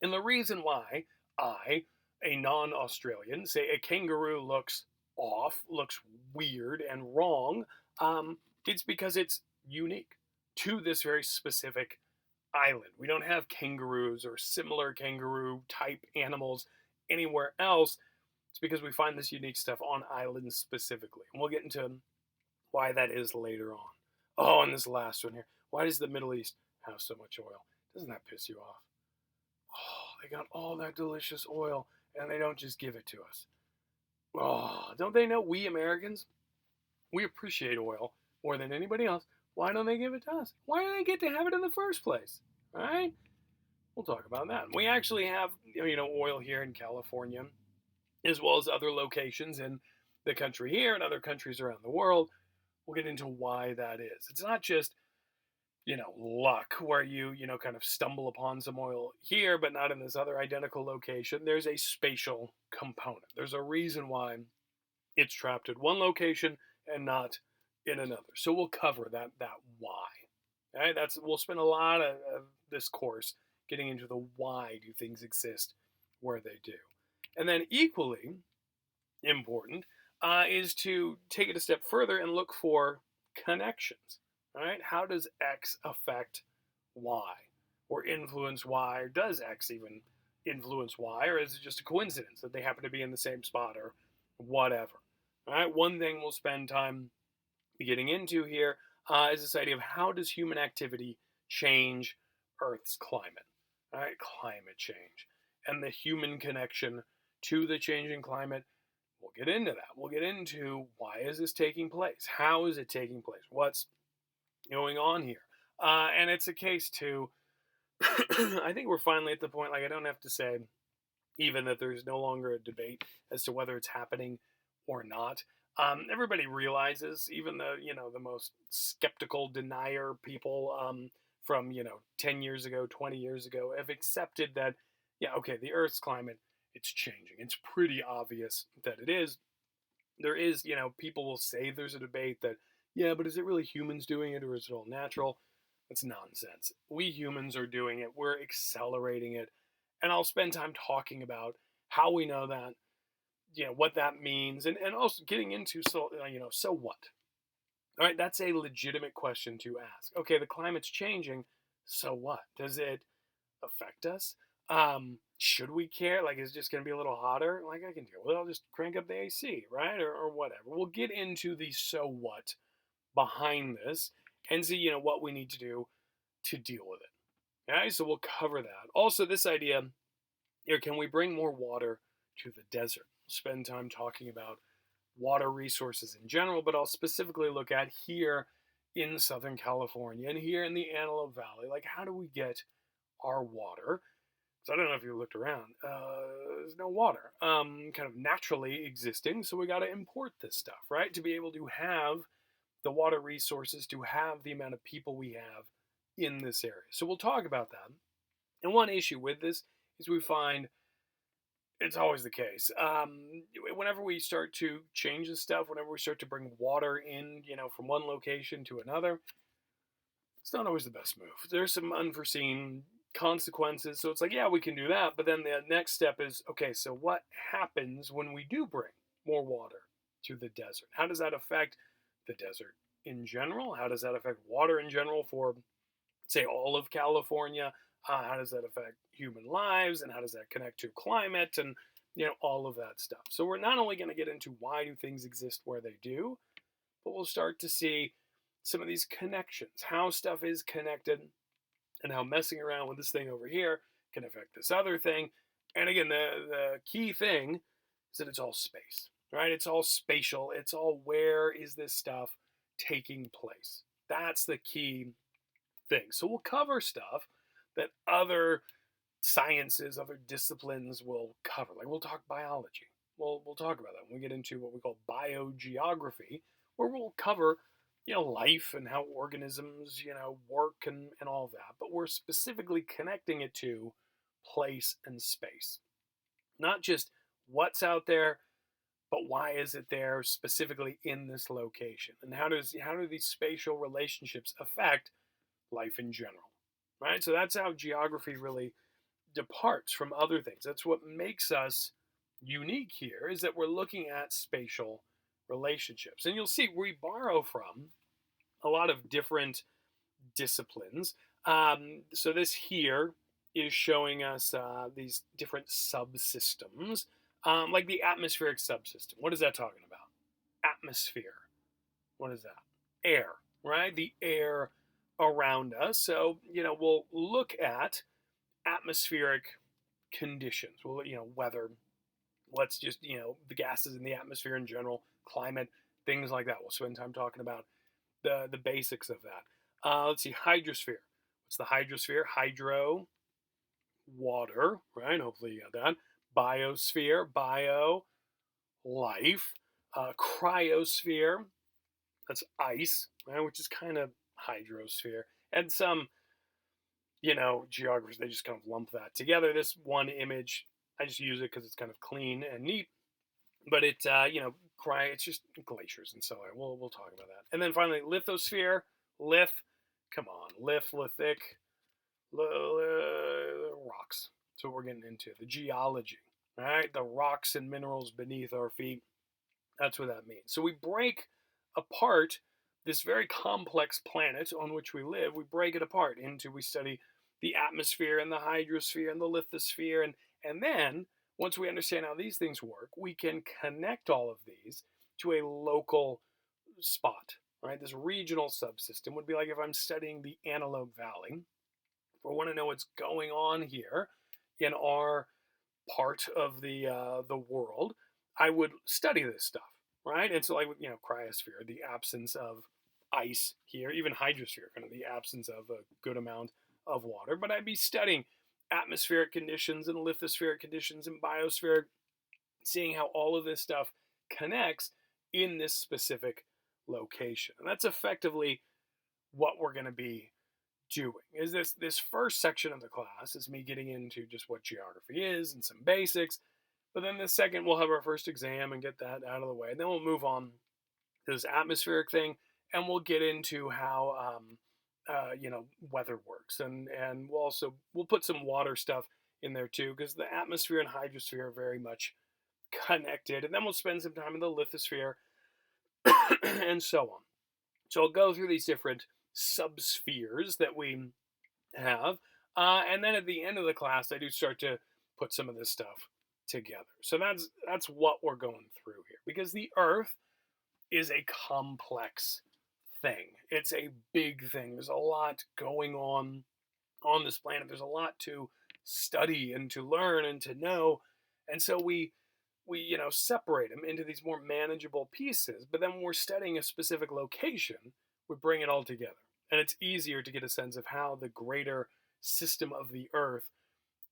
And the reason why I, a non Australian, say a kangaroo looks off, looks weird and wrong, it's because it's unique to this very specific island. We don't have kangaroos or similar kangaroo type animals anywhere else. It's because we find this unique stuff on islands specifically. And we'll get into why that is later on. Oh, and this last one here. Why does the Middle East have so much oil? Doesn't that piss you off? Oh, they got all that delicious oil and they don't just give it to us. Oh, don't they know we Americans, we appreciate oil more than anybody else? Why don't they give it to us? Why do they get to have it in the first place? All right? We'll talk about that. We actually have, oil here in California, as well as other locations in the country here and other countries around the world. We'll get into why that is. It's not just, luck where you, kind of stumble upon some oil here, but not in this other identical location. There's a spatial component. There's a reason why it's trapped at one location and not in another. So we'll cover that why. All right, we'll spend a lot of this course getting into the why do things exist where they do. And then equally important is to take it a step further and look for connections. All right, how does X affect Y or influence Y? Or does X even influence Y? Or is it just a coincidence that they happen to be in the same spot or whatever? All right, one thing we'll spend time getting into here is this idea of how does human activity change Earth's climate? All right, climate change and the human connection to the changing climate. We'll get into that. We'll get into why is this taking place? How is it taking place? What's going on here? And it's a case too. I think we're finally at the point, like, I don't have to say even that there's no longer a debate as to whether it's happening or not. Everybody realizes, even the most skeptical denier people from 10 years ago, 20 years ago, have accepted that, yeah, okay, the Earth's climate, it's changing. It's pretty obvious that it is. There is, people will say there's a debate that, yeah, but is it really humans doing it or is it all natural? That's nonsense. We humans are doing it. We're accelerating it. And I'll spend time talking about how we know that, what that means, and also getting into, so what? All right, that's a legitimate question to ask. Okay, the climate's changing, so what? Does it affect us? Should we care? Like, is it just going to be a little hotter? Like, I can deal with it. I'll just crank up the AC, right? Or whatever. We'll get into the so what behind this and see, what we need to do to deal with it. All right, so we'll cover that. Also, this idea here, can we bring more water to the desert? We'll spend time talking about water resources in general, but I'll specifically look at here in Southern California and here in the Antelope Valley. Like, how do we get our water? So I don't know if you looked around. There's no water kind of naturally existing, so we got to import this stuff, right? To be able to have the water resources, to have the amount of people we have in this area. So we'll talk about that. And one issue with this is we find it's always the case. Whenever we start to change this stuff, whenever we start to bring water in, from one location to another, it's not always the best move. There's some unforeseen consequences. So it's like, yeah, we can do that. But then the next step is, okay, so what happens when we do bring more water to the desert? How does that affect the desert in general? How does that affect water in general for, say, all of California? How does that affect human lives? And how does that connect to climate and, all of that stuff? So we're not only going to get into why do things exist where they do, but we'll start to see some of these connections, how stuff is connected and how messing around with this thing over here can affect this other thing. And again, the key thing is that it's all space, right? It's all spatial. It's all where is this stuff taking place? That's the key thing. So we'll cover stuff that other sciences, other disciplines will cover. Like, we'll talk biology. We'll talk about that when we get into what we call biogeography, where we'll cover life and how organisms, work and all that. But we're specifically connecting it to place and space. Not just what's out there, but why is it there specifically in this location? And how do these spatial relationships affect life in general? Right? So that's how geography really departs from other things. That's what makes us unique here, is that we're looking at spatial relationships. And you'll see we borrow from a lot of different disciplines. So this here is showing us these different subsystems, like the atmospheric subsystem. What is that talking about? Atmosphere. What is that? Air, right? The air around us. So, we'll look at atmospheric conditions. Well, weather, let's just, the gases in the atmosphere in general, climate, things like that. We'll spend time talking about the basics of that. Let's see, hydrosphere. What's the hydrosphere? Hydro, water, right? Hopefully you got that. Biosphere, bio, life. Cryosphere, that's ice, right? Which is kind of hydrosphere. And some, geographers, they just kind of lump that together. This one image, I just use it because it's kind of clean and neat. But it's it's just glaciers and so on. We'll talk about that. And then finally, lithosphere, come on, lithic, rocks. So we're getting into the geology, right? The rocks and minerals beneath our feet. That's what that means. So we break apart this very complex planet on which we live. We break it apart we study the atmosphere and the hydrosphere and the lithosphere. And then once we understand how these things work, we can connect all of these to a local spot, right? This regional subsystem would be like if I'm studying the Antelope Valley. If I want to know what's going on here in our part of the world, I would study this stuff, right? And so, like, cryosphere, the absence of ice here, even hydrosphere, kind of the absence of a good amount of water. But I'd be studying atmospheric conditions and lithospheric conditions and biospheric, seeing how all of this stuff connects in this specific location. And that's effectively what we're going to be doing. Is this first section of the class is me getting into just what geography is and some basics. But then the second, we'll have our first exam and get that out of the way. And then we'll move on to this atmospheric thing, and we'll get into how weather works, and we'll put some water stuff in there too, because the atmosphere and hydrosphere are very much connected. And then we'll spend some time in the lithosphere and so on. So I'll go through these different subspheres that we have, and then at the end of the class, I do start to put some of this stuff together. So that's what we're going through here, because the Earth is a complex thing. It's a big thing. There's a lot going on this planet. There's a lot to study and to learn and to know. And so we separate them into these more manageable pieces. But then when we're studying a specific location, we bring it all together. And it's easier to get a sense of how the greater system of the Earth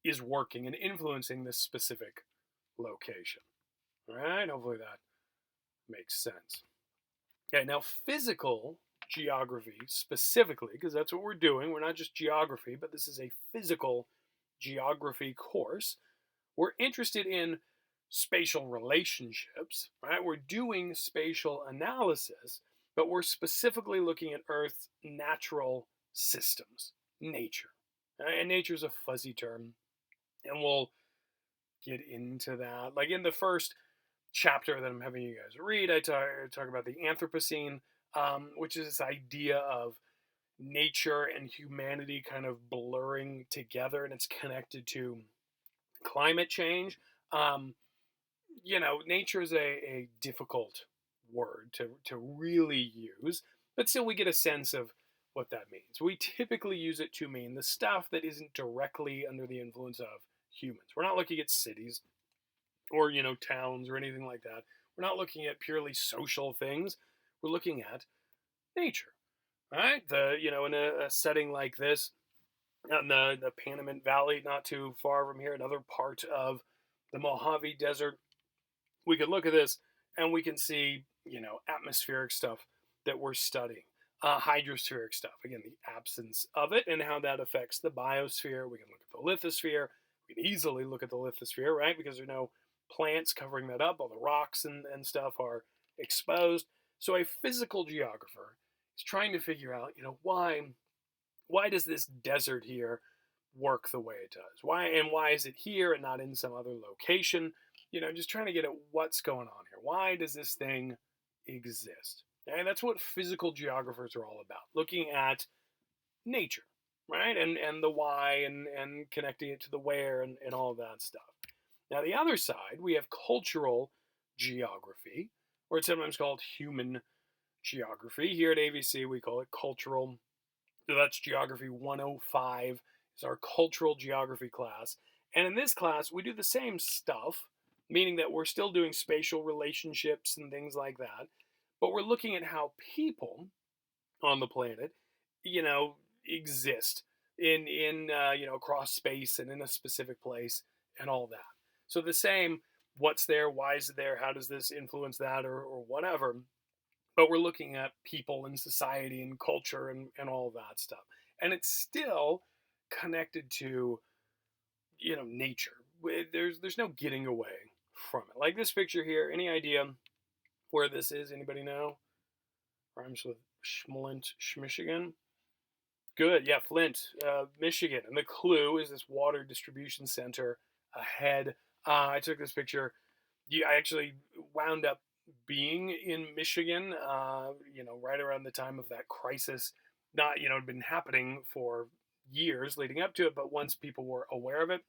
is working and influencing this specific location. All right? Hopefully that makes sense. Okay, now physical geography specifically, because that's what we're doing. We're not just geography, but this is a physical geography course. We're interested in spatial relationships, right? We're doing spatial analysis, but we're specifically looking at Earth's natural systems, nature. Right? And nature is a fuzzy term, and we'll get into that. Like in the first chapter that I'm having you guys read, I talk about the Anthropocene, which is this idea of nature and humanity kind of blurring together, and it's connected to climate change. Nature is a difficult word to really use, but still we get a sense of what that means. We typically use it to mean the stuff that isn't directly under the influence of humans. We're not looking at cities or, towns or anything like that. We're not looking at purely social things. We're looking at nature, right? In a setting like this, in the Panamint Valley, not too far from here, another part of the Mojave Desert, we can look at this and we can see, atmospheric stuff that we're studying. Hydrospheric stuff, again, the absence of it and how that affects the biosphere. We can look at the lithosphere. We can easily look at the lithosphere, right? Because there are no plants covering that up. All the rocks and stuff are exposed. So a physical geographer is trying to figure out, why does this desert here work the way it does? Why is it here and not in some other location? Just trying to get at what's going on here. Why does this thing exist? And that's what physical geographers are all about, looking at nature, right? And the why and connecting it to the where and all of that stuff. Now, the other side, we have cultural geography, or it's sometimes called human geography. Here at AVC, we call it cultural. So that's Geography 105. It's our cultural geography class. And in this class, we do the same stuff, meaning that we're still doing spatial relationships and things like that, but we're looking at how people on the planet, exist in across space and in a specific place and all that. So the same, what's there, why is it there, how does this influence that, or whatever. But we're looking at people and society and culture and all that stuff. And it's still connected to, nature. There's no getting away from it. Like this picture here, any idea where this is? Anybody know? Rhymes with Schmolent, Michigan. Good, yeah, Flint, Michigan. And the clue is this water distribution center ahead. I took this picture. I actually wound up being in Michigan, right around the time of that crisis. Not, it had been happening for years leading up to it, but once people were aware of it,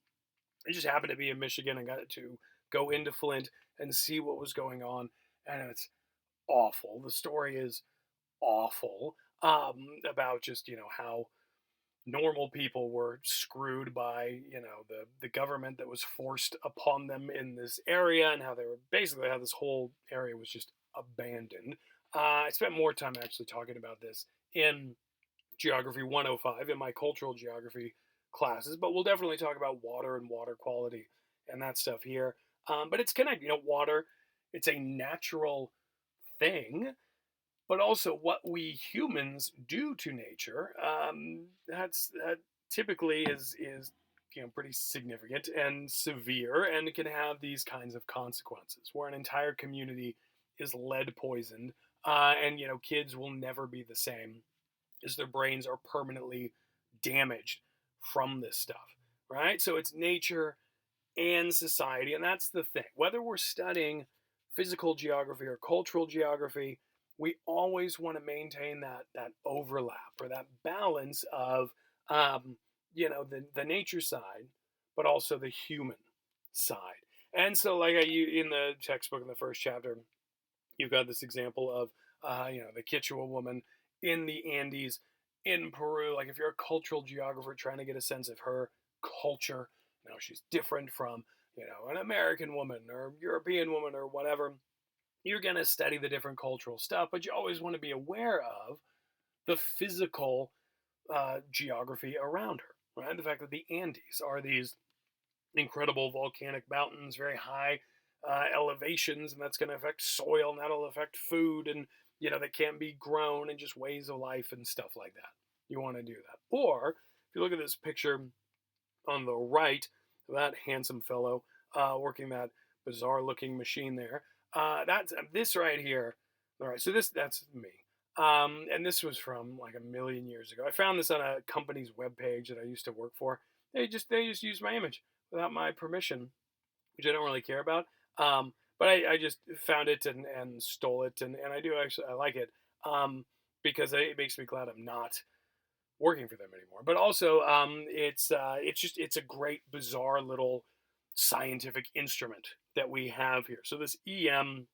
I just happened to be in Michigan and got to go into Flint and see what was going on. And it's awful. The story is awful, about just, how normal people were screwed by the government that was forced upon them in this area, and how they were basically how this whole area was just abandoned. I spent more time actually talking about this in Geography 105 in my cultural geography classes, but we'll definitely talk about water and water quality and that stuff here. But it's connected. Water, it's a natural thing, but also what we humans do to nature. That typically is pretty significant and severe, and it can have these kinds of consequences where an entire community is lead poisoned, and kids will never be the same as their brains are permanently damaged from this stuff, right? So it's nature and society, and that's the thing. Whether we're studying physical geography or cultural geography, we always want to maintain that overlap or that balance of the nature side, but also the human side. And so, like in the textbook in the first chapter, you've got this example of the Quechua woman in the Andes in Peru. Like if you're a cultural geographer trying to get a sense of her culture, she's different from an American woman or European woman or whatever. You're going to study the different cultural stuff, but you always want to be aware of the physical geography around her, right? The fact that the Andes are these incredible volcanic mountains, very high elevations, and that's going to affect soil, and that'll affect food, and that can't be grown, and just ways of life and stuff like that. You want to do that. Or if you look at this picture on the right, that handsome fellow working that bizarre-looking machine there. That's this right here. All right, so that's me. And this was from like a million years ago. I found this on a company's webpage that I used to work for. They just used my image without my permission, which I don't really care about. But I just found it and stole it, and I do actually I like it, because it makes me glad I'm not working for them anymore. But also, it's a great bizarre little scientific instrument that we have here. So this EM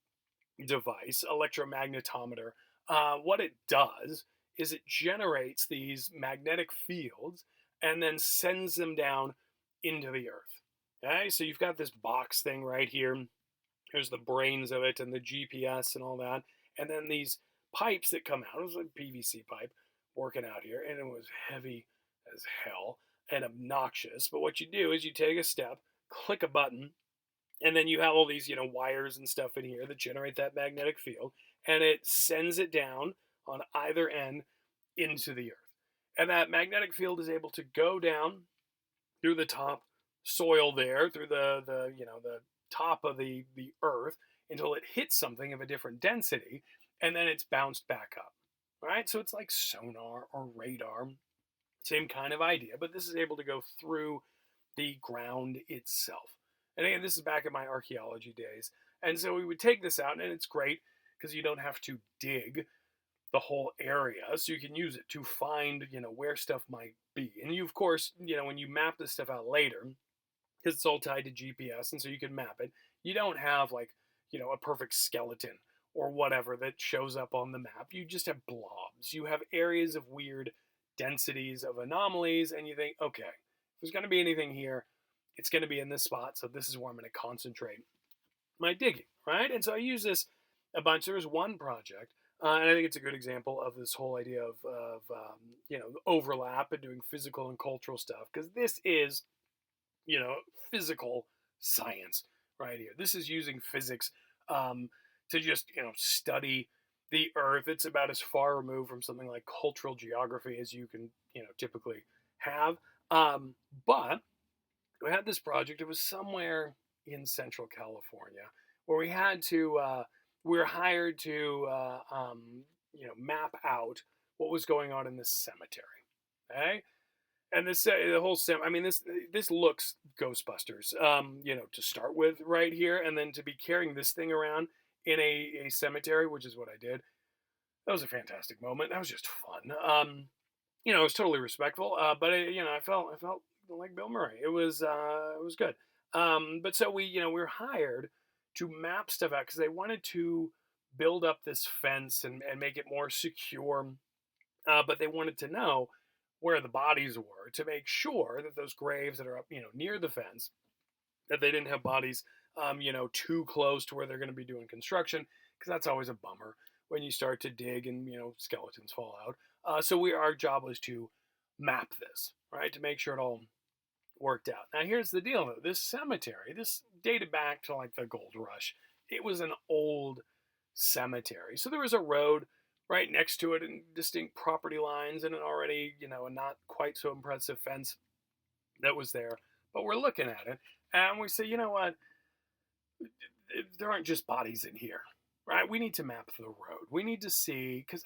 device, electromagnetometer, what it does is it generates these magnetic fields and then sends them down into the earth. Okay, so you've got this box thing right here. Here's the brains of it and the GPS and all that. And then these pipes that come out. It was a PVC pipe working out here, and it was heavy as hell and obnoxious. But what you do is you take a step, click a button, and then you have all these wires and stuff in here that generate that magnetic field, and it sends it down on either end into the earth. And that magnetic field is able to go down through the top soil there, through the top of the earth until it hits something of a different density, and then it's bounced back up. Right? So it's like sonar or radar, same kind of idea, but this is able to go through the ground itself. And again, this is back in my archaeology days. And so we would take this out, and it's great because you don't have to dig the whole area, so you can use it to find, where stuff might be. And you, of course, when you map this stuff out later, because it's all tied to GPS, and so you can map it, you don't have like, a perfect skeleton or whatever that shows up on the map. You just have blobs. You have areas of weird densities of anomalies, and you think, okay, if there's going to be anything here, it's going to be in this spot, so this is where I'm going to concentrate my digging, right? And so I use this a bunch. There was one project, and I think it's a good example of this whole idea of overlap and doing physical and cultural stuff, because this is, physical science right here. This is using physics to just, study the Earth. It's about as far removed from something like cultural geography as you can, typically have. But we had this project. It was somewhere in Central California where we were hired to, map out what was going on in this cemetery. Okay. And the whole I mean, this looks Ghostbusters, to start with right here, and then to be carrying this thing around in a cemetery, which is what I did. That was a fantastic moment. That was just fun. It was totally respectful, but I felt like Bill Murray. It was good. But so we were hired to map stuff out because they wanted to build up this fence and make it more secure. But they wanted to know where the bodies were to make sure that those graves that are up, near the fence, that they didn't have bodies, too close to where they're going to be doing construction, because that's always a bummer when you start to dig and, skeletons fall out. So our job was to map this, right, to make sure it all worked out. Now, here's the deal, though. This cemetery, this dated back to like the gold rush. It was an old cemetery. So there was a road right next to it and distinct property lines and an already, a not quite so impressive fence that was there. But we're looking at it and we say, you know what? There aren't just bodies in here, right? We need to map the road. We need to see, because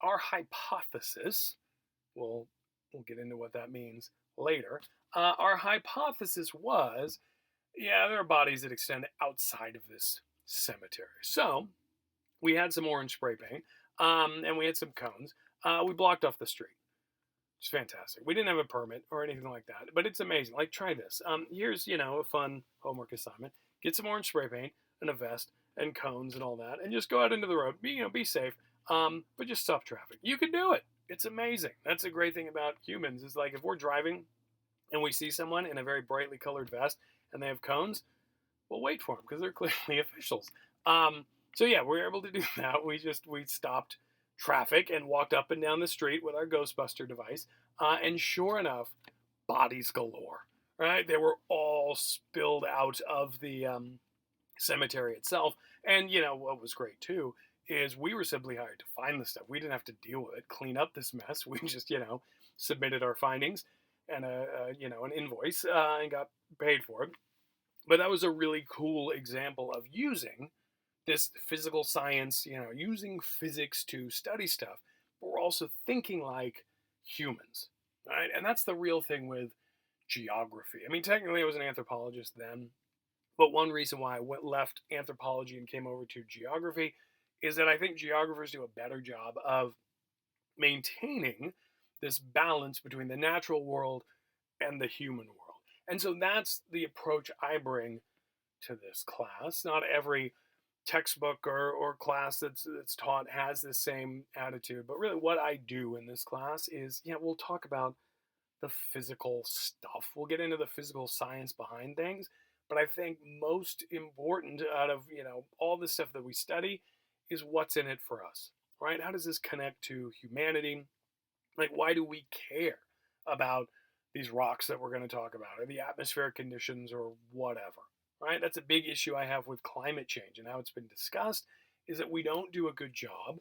our hypothesis, we'll get into what that means later. Our hypothesis was, there are bodies that extend outside of this cemetery. So we had some orange spray paint, and we had some cones. We blocked off the street. It's fantastic. We didn't have a permit or anything like that, but it's amazing. Like, try this. Here's, a fun homework assignment. Get some orange spray paint and a vest and cones and all that, and just go out into the road. Be safe, but just stop traffic. You can do it. It's amazing. That's a great thing about humans is, like, if we're driving and we see someone in a very brightly colored vest and they have cones, we'll wait for them because they're clearly officials. So yeah, we were able to do that. We stopped traffic and walked up and down the street with our Ghostbuster device, and sure enough, bodies galore. Right, they were all spilled out of the cemetery itself. And what was great too is we were simply hired to find the stuff. We didn't have to deal with it, clean up this mess. We just submitted our findings and an invoice and got paid for it. But that was a really cool example of using this physical science, using physics to study stuff, but we're also thinking like humans, right? And that's the real thing with geography. I mean, technically I was an anthropologist then, but one reason why I left anthropology and came over to geography is that I think geographers do a better job of maintaining this balance between the natural world and the human world. And so that's the approach I bring to this class. Not every textbook or class that's taught has the same attitude, but really what I do in this class is, we'll talk about the physical stuff. We'll get into the physical science behind things, but I think most important out of, all the stuff that we study is what's in it for us, right? How does this connect to humanity? Like, why do we care about these rocks that we're going to talk about, or the atmospheric conditions, or whatever, right? That's a big issue I have with climate change and how it's been discussed, is that we don't do a good job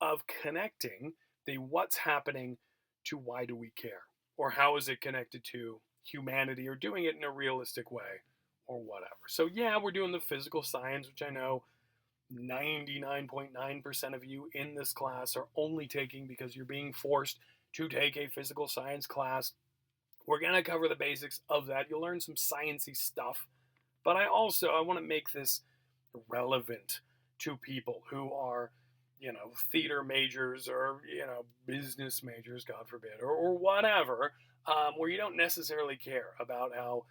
of connecting the what's happening to why do we care, or how is it connected to humanity, or doing it in a realistic way, or whatever. So yeah, we're doing the physical science, which I know 99.9% of you in this class are only taking because you're being forced to take a physical science class. We're going to cover the basics of that. You'll learn some sciencey stuff, but I want to make this relevant to people who are, theater majors, or, business majors, God forbid, or whatever, where you don't necessarily care about how,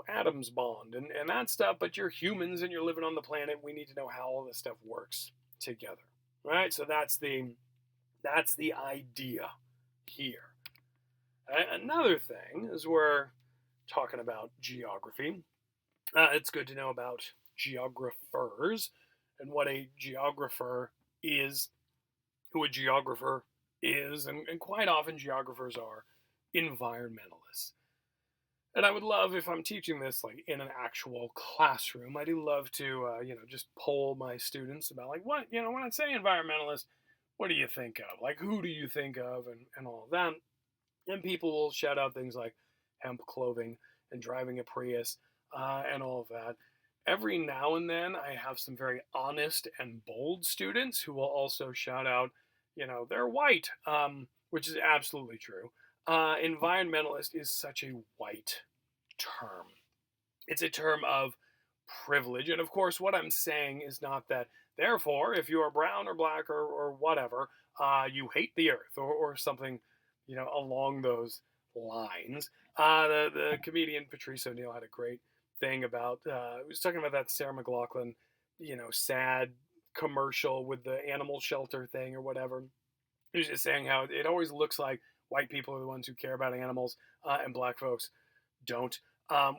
atoms bond and that stuff, but you're humans and you're living on the planet. We need to know how all this stuff works together, right? So that's the idea here. Another thing is we're talking about geography. It's good to know about geographers and what a geographer is, who a geographer is, and quite often geographers are environmentalists. And I would love, if I'm teaching this like in an actual classroom, I do love to, just poll my students about like what, when I say environmentalist, what do you think of? Like, who do you think of, and all of that. And people will shout out things like hemp clothing and driving a Prius, and all of that. Every now and then, I have some very honest and bold students who will also shout out, they're white, which is absolutely true. Environmentalist is such a white term. It's a term of privilege. And of course, what I'm saying is not that, therefore, if you are brown or black, or whatever, you hate the earth, or something, along those lines. The comedian Patrice O'Neill had a great thing about, he was talking about that Sarah McLachlan, sad commercial with the animal shelter thing or whatever. He was just saying how it always looks like white people are the ones who care about animals, and black folks don't,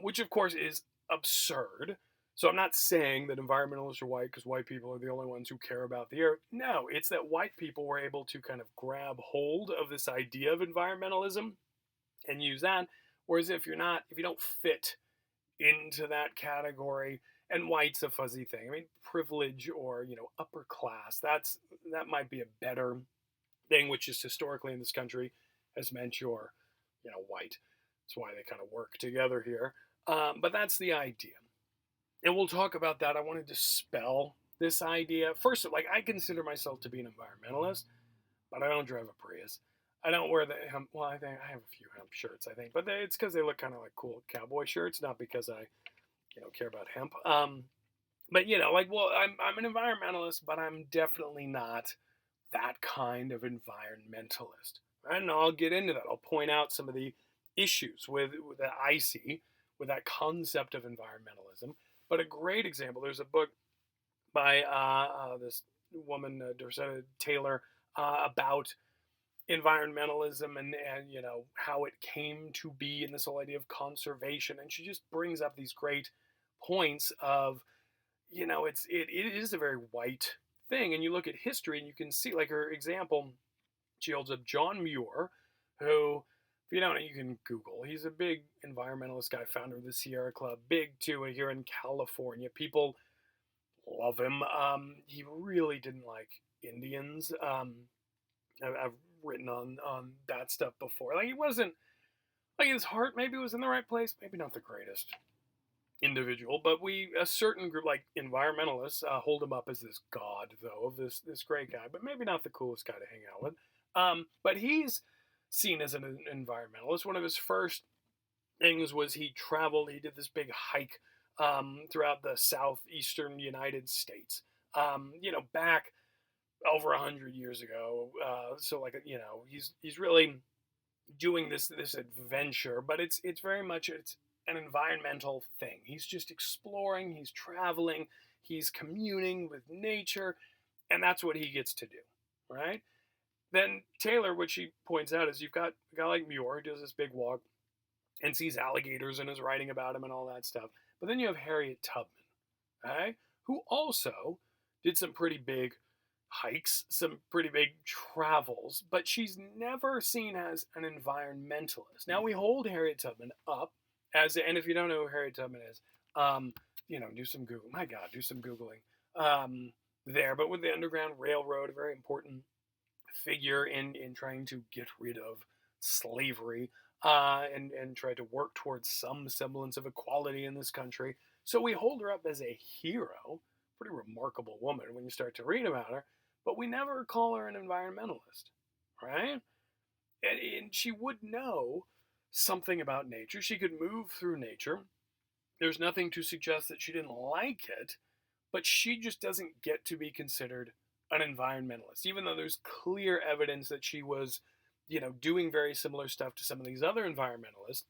which of course is absurd. So I'm not saying that environmentalists are white because white people are the only ones who care about the earth. No, it's that white people were able to kind of grab hold of this idea of environmentalism and use that. Whereas if you don't fit into that category, and white's a fuzzy thing. I mean, privilege, or upper class. That might be a better thing, which is historically in this country has meant you're, white. That's why they kind of work together here. But that's the idea. And we'll talk about that. I want to dispel this idea. First, like, I consider myself to be an environmentalist, but I don't drive a Prius. I don't wear the hemp. Well, I think I have a few hemp shirts, I think, but it's because they look kind of like cool cowboy shirts, not because I, care about hemp. But I'm an environmentalist, but I'm definitely not that kind of environmentalist. Right? And I'll get into that. I'll point out some of the issues that I see with that concept of environmentalism. But a great example, there's a book by this woman, Dorcetta Taylor, about environmentalism, and how it came to be, and this whole idea of conservation. And she just brings up these great points of, it is a very white thing. And you look at history and you can see, like, her example, she holds up John Muir, who, if you don't know, you can Google. He's a big environmentalist guy, founder of the Sierra Club, big too here in California. People love him. He really didn't like Indians. I've written on that stuff before. Like, he wasn't, like, his heart maybe was in the right place, maybe not the greatest individual, but a certain group, like environmentalists, hold him up as this god, though, of this great guy, but maybe not the coolest guy to hang out with. But he's seen as an environmentalist. One of his first things was he did this big hike throughout the southeastern United States. Back over 100 years ago. So, like, he's really doing this adventure, but it's very much an environmental thing. He's just exploring, he's traveling, he's communing with nature, and that's what he gets to do, right? Then Taylor, what she points out is, you've got a guy like Muir who does this big walk and sees alligators and is writing about them and all that stuff. But then you have Harriet Tubman, okay, who also did some pretty big hikes, some pretty big travels, but she's never seen as an environmentalist. Now, we hold Harriet Tubman up and if you don't know who Harriet Tubman is, do some Google. My God, do some Googling. there. But with the Underground Railroad, a very important figure in trying to get rid of slavery and try to work towards some semblance of equality in this country. So we hold her up as a hero, pretty remarkable woman when you start to read about her, but we never call her an environmentalist, right? And she would know something about nature. She could move through nature. There's nothing to suggest that she didn't like it, but she just doesn't get to be considered an environmentalist, even though there's clear evidence that she was, doing very similar stuff to some of these other environmentalists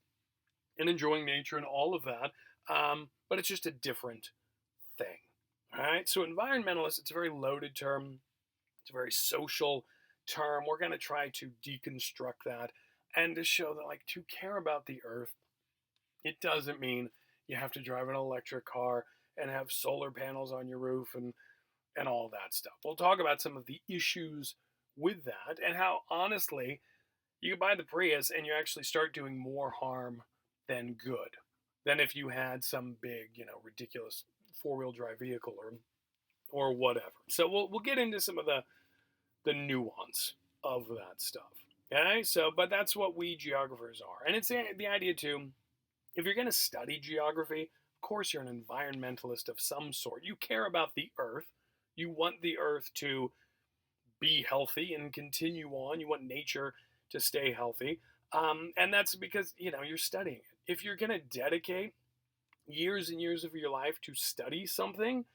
and enjoying nature and all of that. But it's just a different thing. All right. So, environmentalist, it's a very loaded term, it's a very social term. We're going to try to deconstruct that and to show that, like, to care about the earth, it doesn't mean you have to drive an electric car and have solar panels on your roof and all that stuff. We'll talk about some of the issues with that and how, honestly, you buy the Prius and you actually start doing more harm than good than if you had some big, ridiculous four-wheel drive vehicle or whatever. So we'll get into some of the nuance of that stuff. Okay, so but that's what we geographers are, and it's the idea too. If you're going to study geography, of course you're an environmentalist of some sort. You care about the Earth. You want the Earth to be healthy and continue on. You want nature to stay healthy, and that's because you're studying it. If you're going to dedicate years and years of your life to study something,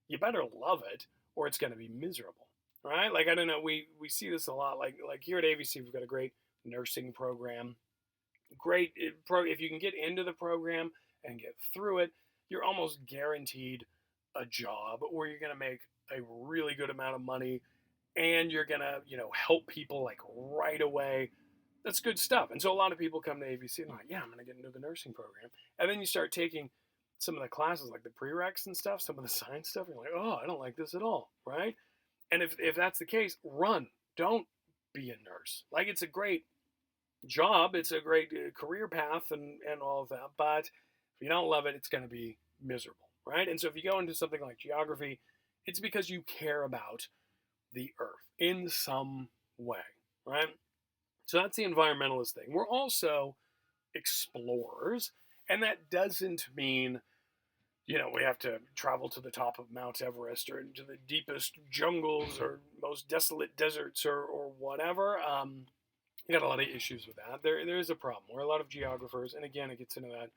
you better love it, or it's going to be miserable, right? Like, I don't know, we see this a lot. Like here at ABC, we've got a great nursing program. Great if you can get into the program and get through it, you're almost guaranteed a job where you're going to make a really good amount of money and you're going to, help people like right away. That's good stuff. And so a lot of people come to ABC and like, yeah, I'm going to get into the nursing program. And then you start taking some of the classes like the prereqs and stuff, some of the science stuff. And you're like, oh, I don't like this at all, right? And if that's the case, run. Don't be a nurse. Like, it's a great job, it's a great career path and all of that. But if you don't love it, it's going to be miserable, right? And so if you go into something like geography, it's because you care about the earth in some way, right? So that's the environmentalist thing. We're also explorers, and that doesn't mean we have to travel to the top of Mount Everest or into the deepest jungles or most desolate deserts or whatever. You got a lot of issues with that. There is a problem where a lot of geographers, and again, it gets into that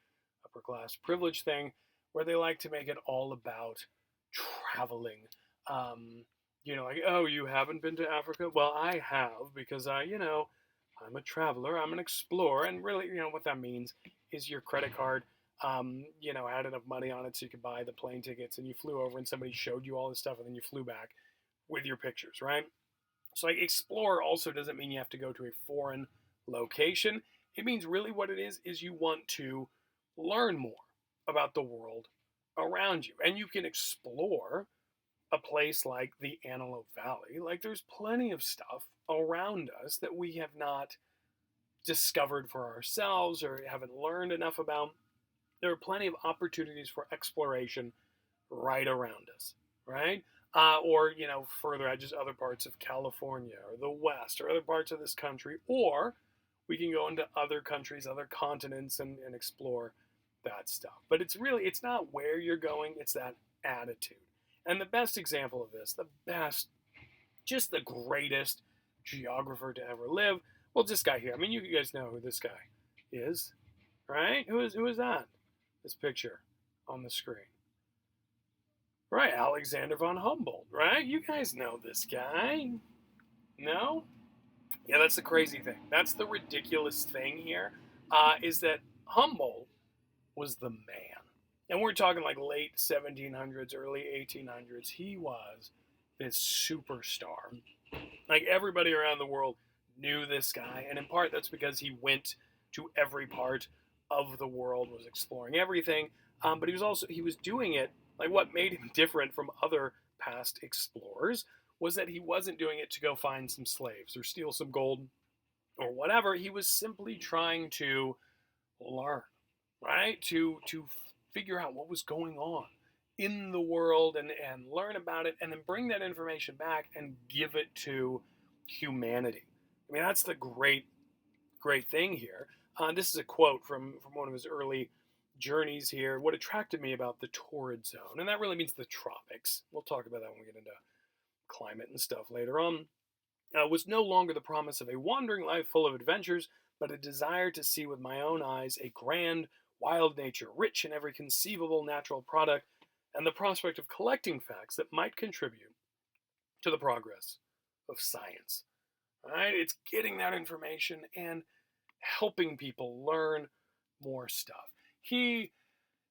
upper class privilege thing, where they like to make it all about traveling. Like, oh, you haven't been to Africa? Well, I have, because I'm a traveler, I'm an explorer, and really, what that means is your credit card, had enough money on it so you could buy the plane tickets, and you flew over, and somebody showed you all this stuff, and then you flew back with your pictures, right? So, like, explore also doesn't mean you have to go to a foreign location. It means really what it is you want to learn more about the world around you. And you can explore a place like the Antelope Valley. Like, there's plenty of stuff around us that we have not discovered for ourselves or haven't learned enough about. There are plenty of opportunities for exploration right around us, right? Or, further out, just other parts of California or the West or other parts of this country. Or we can go into other countries, other continents, and explore that stuff. But it's not where you're going, it's that attitude. And the best example of this, just the greatest geographer to ever live, well, this guy here. I mean, you guys know who this guy is, right? Who is that? This picture on the screen. Right, Alexander von Humboldt, right? You guys know this guy. No? Yeah, that's the crazy thing. That's the ridiculous thing here, is that Humboldt was the man. And we're talking like late 1700s, early 1800s. He was this superstar. Like, everybody around the world knew this guy. And in part, that's because he went to every part of the world, was exploring everything. But he was doing it, like, what made him different from other past explorers was that he wasn't doing it to go find some slaves or steal some gold or whatever. He was simply trying to learn, right? To figure out what was going on in the world and learn about it, and then bring that information back and give it to humanity. I mean, that's the great thing here. This is a quote from one of his early journeys here. What attracted me about the torrid zone, and that really means the tropics. We'll talk about that when we get into climate and stuff later on. Was no longer the promise of a wandering life full of adventures, but a desire to see with my own eyes a grand, wild nature, rich in every conceivable natural product, and the prospect of collecting facts that might contribute to the progress of science. All right, it's getting that information and helping people learn more stuff. He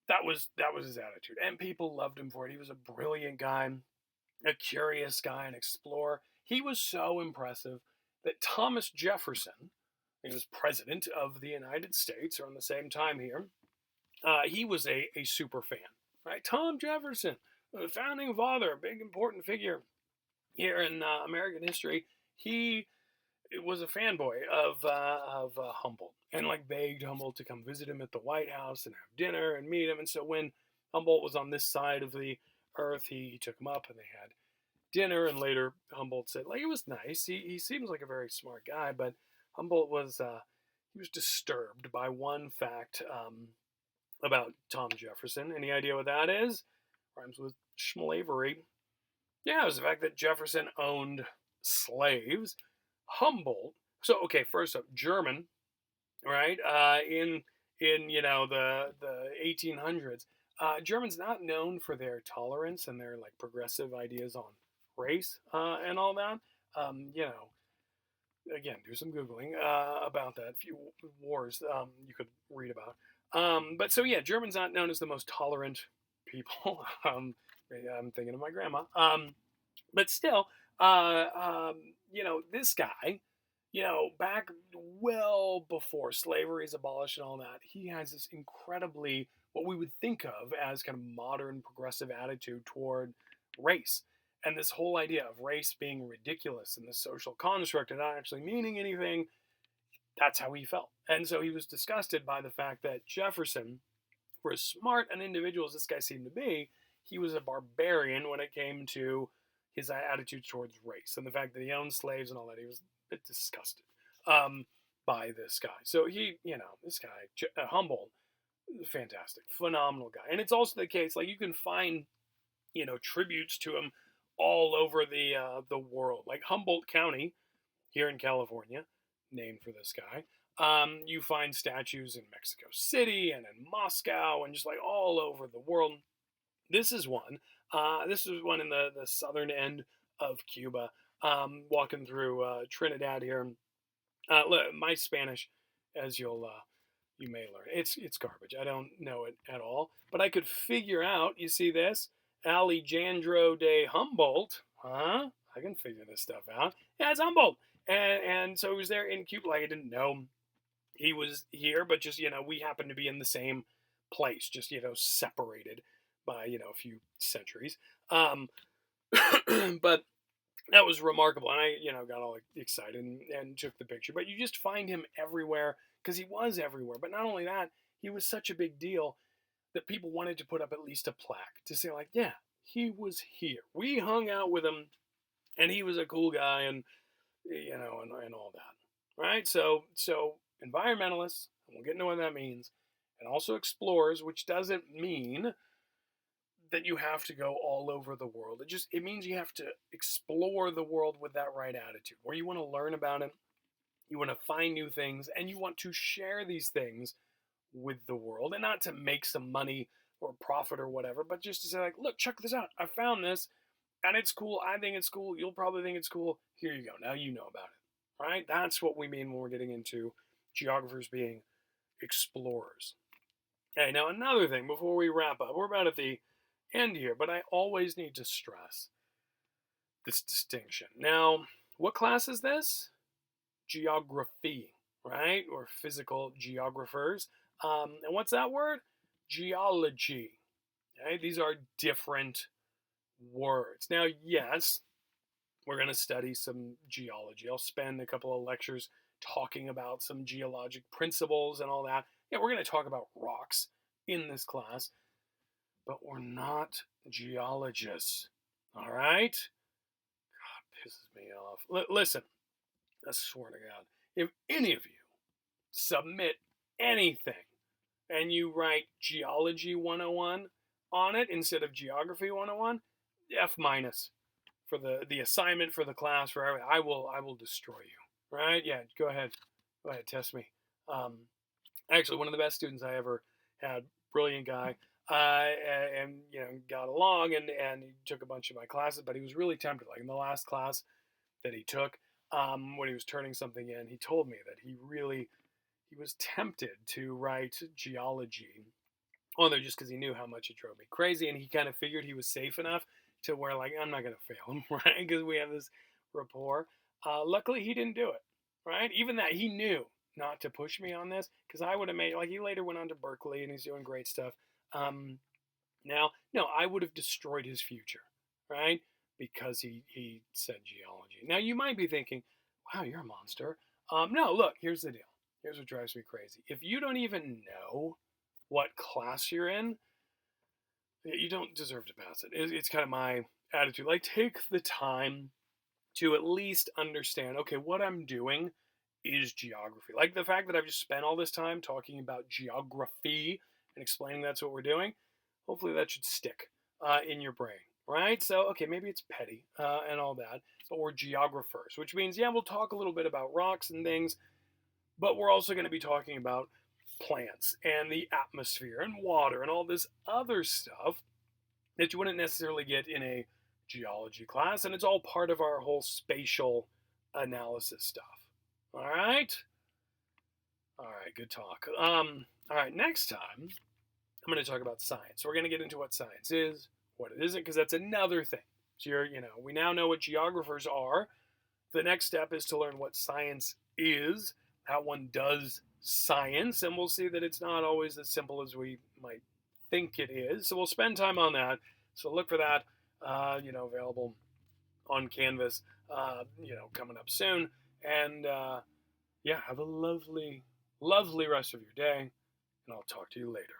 that was his attitude, and people loved him for it. He was a brilliant guy, a curious guy, an explorer. He was so impressive that Thomas Jefferson, he was president of the United States around the same time here. He was a super fan, right? Tom Jefferson, the founding father, a big important figure here in American history. He was a fanboy of Humboldt, and like begged Humboldt to come visit him at the White House and have dinner and meet him. And so when Humboldt was on this side of the earth, he took him up and they had dinner. And later Humboldt said, like, it was nice. He seems like a very smart guy, but Humboldt was he was disturbed by one fact about Tom Jefferson. Any idea what that is? Rhymes with schmlavery. Yeah, it was the fact that Jefferson owned slaves. Humboldt. So okay, first up, German, right? In the 1800s, Germans not known for their tolerance and their like progressive ideas on race and all that. Again, do some googling about that. A few wars you could read about. But so yeah, Germans not known as the most tolerant people. I'm thinking of my grandma. But still, this guy, back well before slavery is abolished and all that, he has this incredibly, what we would think of as kind of modern progressive attitude toward race. And this whole idea of race being ridiculous and the social construct and not actually meaning anything, that's how he felt. And so he was disgusted by the fact that Jefferson, for as smart an individual as this guy seemed to be, he was a barbarian when it came to his attitude towards race and the fact that he owned slaves and all that. He was a bit disgusted by this guy. So this guy, Humboldt, fantastic, phenomenal guy. And it's also the case, like, you can find, tributes to him all over the world. Like Humboldt County here in California, named for this guy. You find statues in Mexico City and in Moscow and just like all over the world. This is one. This is one in the southern end of Cuba. Walking through Trinidad here. My Spanish, as you may learn, it's garbage. I don't know it at all, but I could figure out. You see this, Alejandro de Humboldt, huh? I can figure this stuff out. Yeah, it's Humboldt, and so he was there in Cuba. Like, I didn't know he was here, but just we happen to be in the same place, just separated by a few centuries. But that was remarkable, and I got all excited and took the picture. But you just find him everywhere because he was everywhere. But not only that, he was such a big deal that people wanted to put up at least a plaque to say, like, yeah, he was here. We hung out with him, and he was a cool guy, and and all that, right? So environmentalists, and we'll get into what that means, and also explorers, which doesn't mean that you have to go all over the world. It means you have to explore the world with that right attitude, where you want to learn about it, you want to find new things, and you want to share these things with the world, and not to make some money or profit or whatever, but just to say, like, look, check this out. I found this, and it's cool. I think it's cool. You'll probably think it's cool. Here you go. Now you know about it, right? That's what we mean when we're getting into geographers being explorers. Okay, now another thing before we wrap up, we're about at the end here, but I always need to stress this distinction. Now, what class is this? Geography, right? Or physical geographers. And what's that word? Geology. Okay? These are different words. Now, yes, we're going to study some geology. I'll spend a couple of lectures talking about some geologic principles and all that. Yeah, we're going to talk about rocks in this class. but we're not geologists. All right? God, pisses me off. Listen, I swear to God, if any of you submit anything and you write Geology 101 on it instead of Geography 101, F minus for the assignment for the class for everything. I will destroy you. Right? Yeah, go ahead. Go ahead, test me. Actually, one of the best students I ever had, brilliant guy, and got along and he took a bunch of my classes, but he was really tempted. Like in the last class that he took, when he was turning something in, he told me that he was tempted to write geology on there just because he knew how much it drove me crazy, and he kind of figured he was safe enough to where like I'm not gonna fail him, right? Because we have this rapport. Luckily, he didn't do it, right? Even that he knew not to push me on this because I would have made like he later went on to Berkeley and he's doing great stuff. Now, no, I would have destroyed his future, right? Because he said geology. Now you might be thinking, wow, you're a monster. No, look, here's the deal. Here's what drives me crazy. If you don't even know what class you're in, you don't deserve to pass it. It's kind of my attitude. Like, take the time to at least understand, okay, what I'm doing is geography. Like the fact that I've just spent all this time talking about geography and explaining that's what we're doing, hopefully that should stick in your brain, right? So, okay, maybe it's petty and all that, but we're geographers, which means, yeah, we'll talk a little bit about rocks and things, but we're also going to be talking about plants and the atmosphere and water and all this other stuff that you wouldn't necessarily get in a geology class. And it's all part of our whole spatial analysis stuff. All right? All right, good talk. All right, next time, I'm going to talk about science. We're going to get into what science is, what it isn't, because that's another thing. So we now know what geographers are. The next step is to learn what science is, how one does science, and we'll see that it's not always as simple as we might think it is. So we'll spend time on that. So look for that, available on Canvas, coming up soon. And have a lovely, lovely rest of your day, and I'll talk to you later.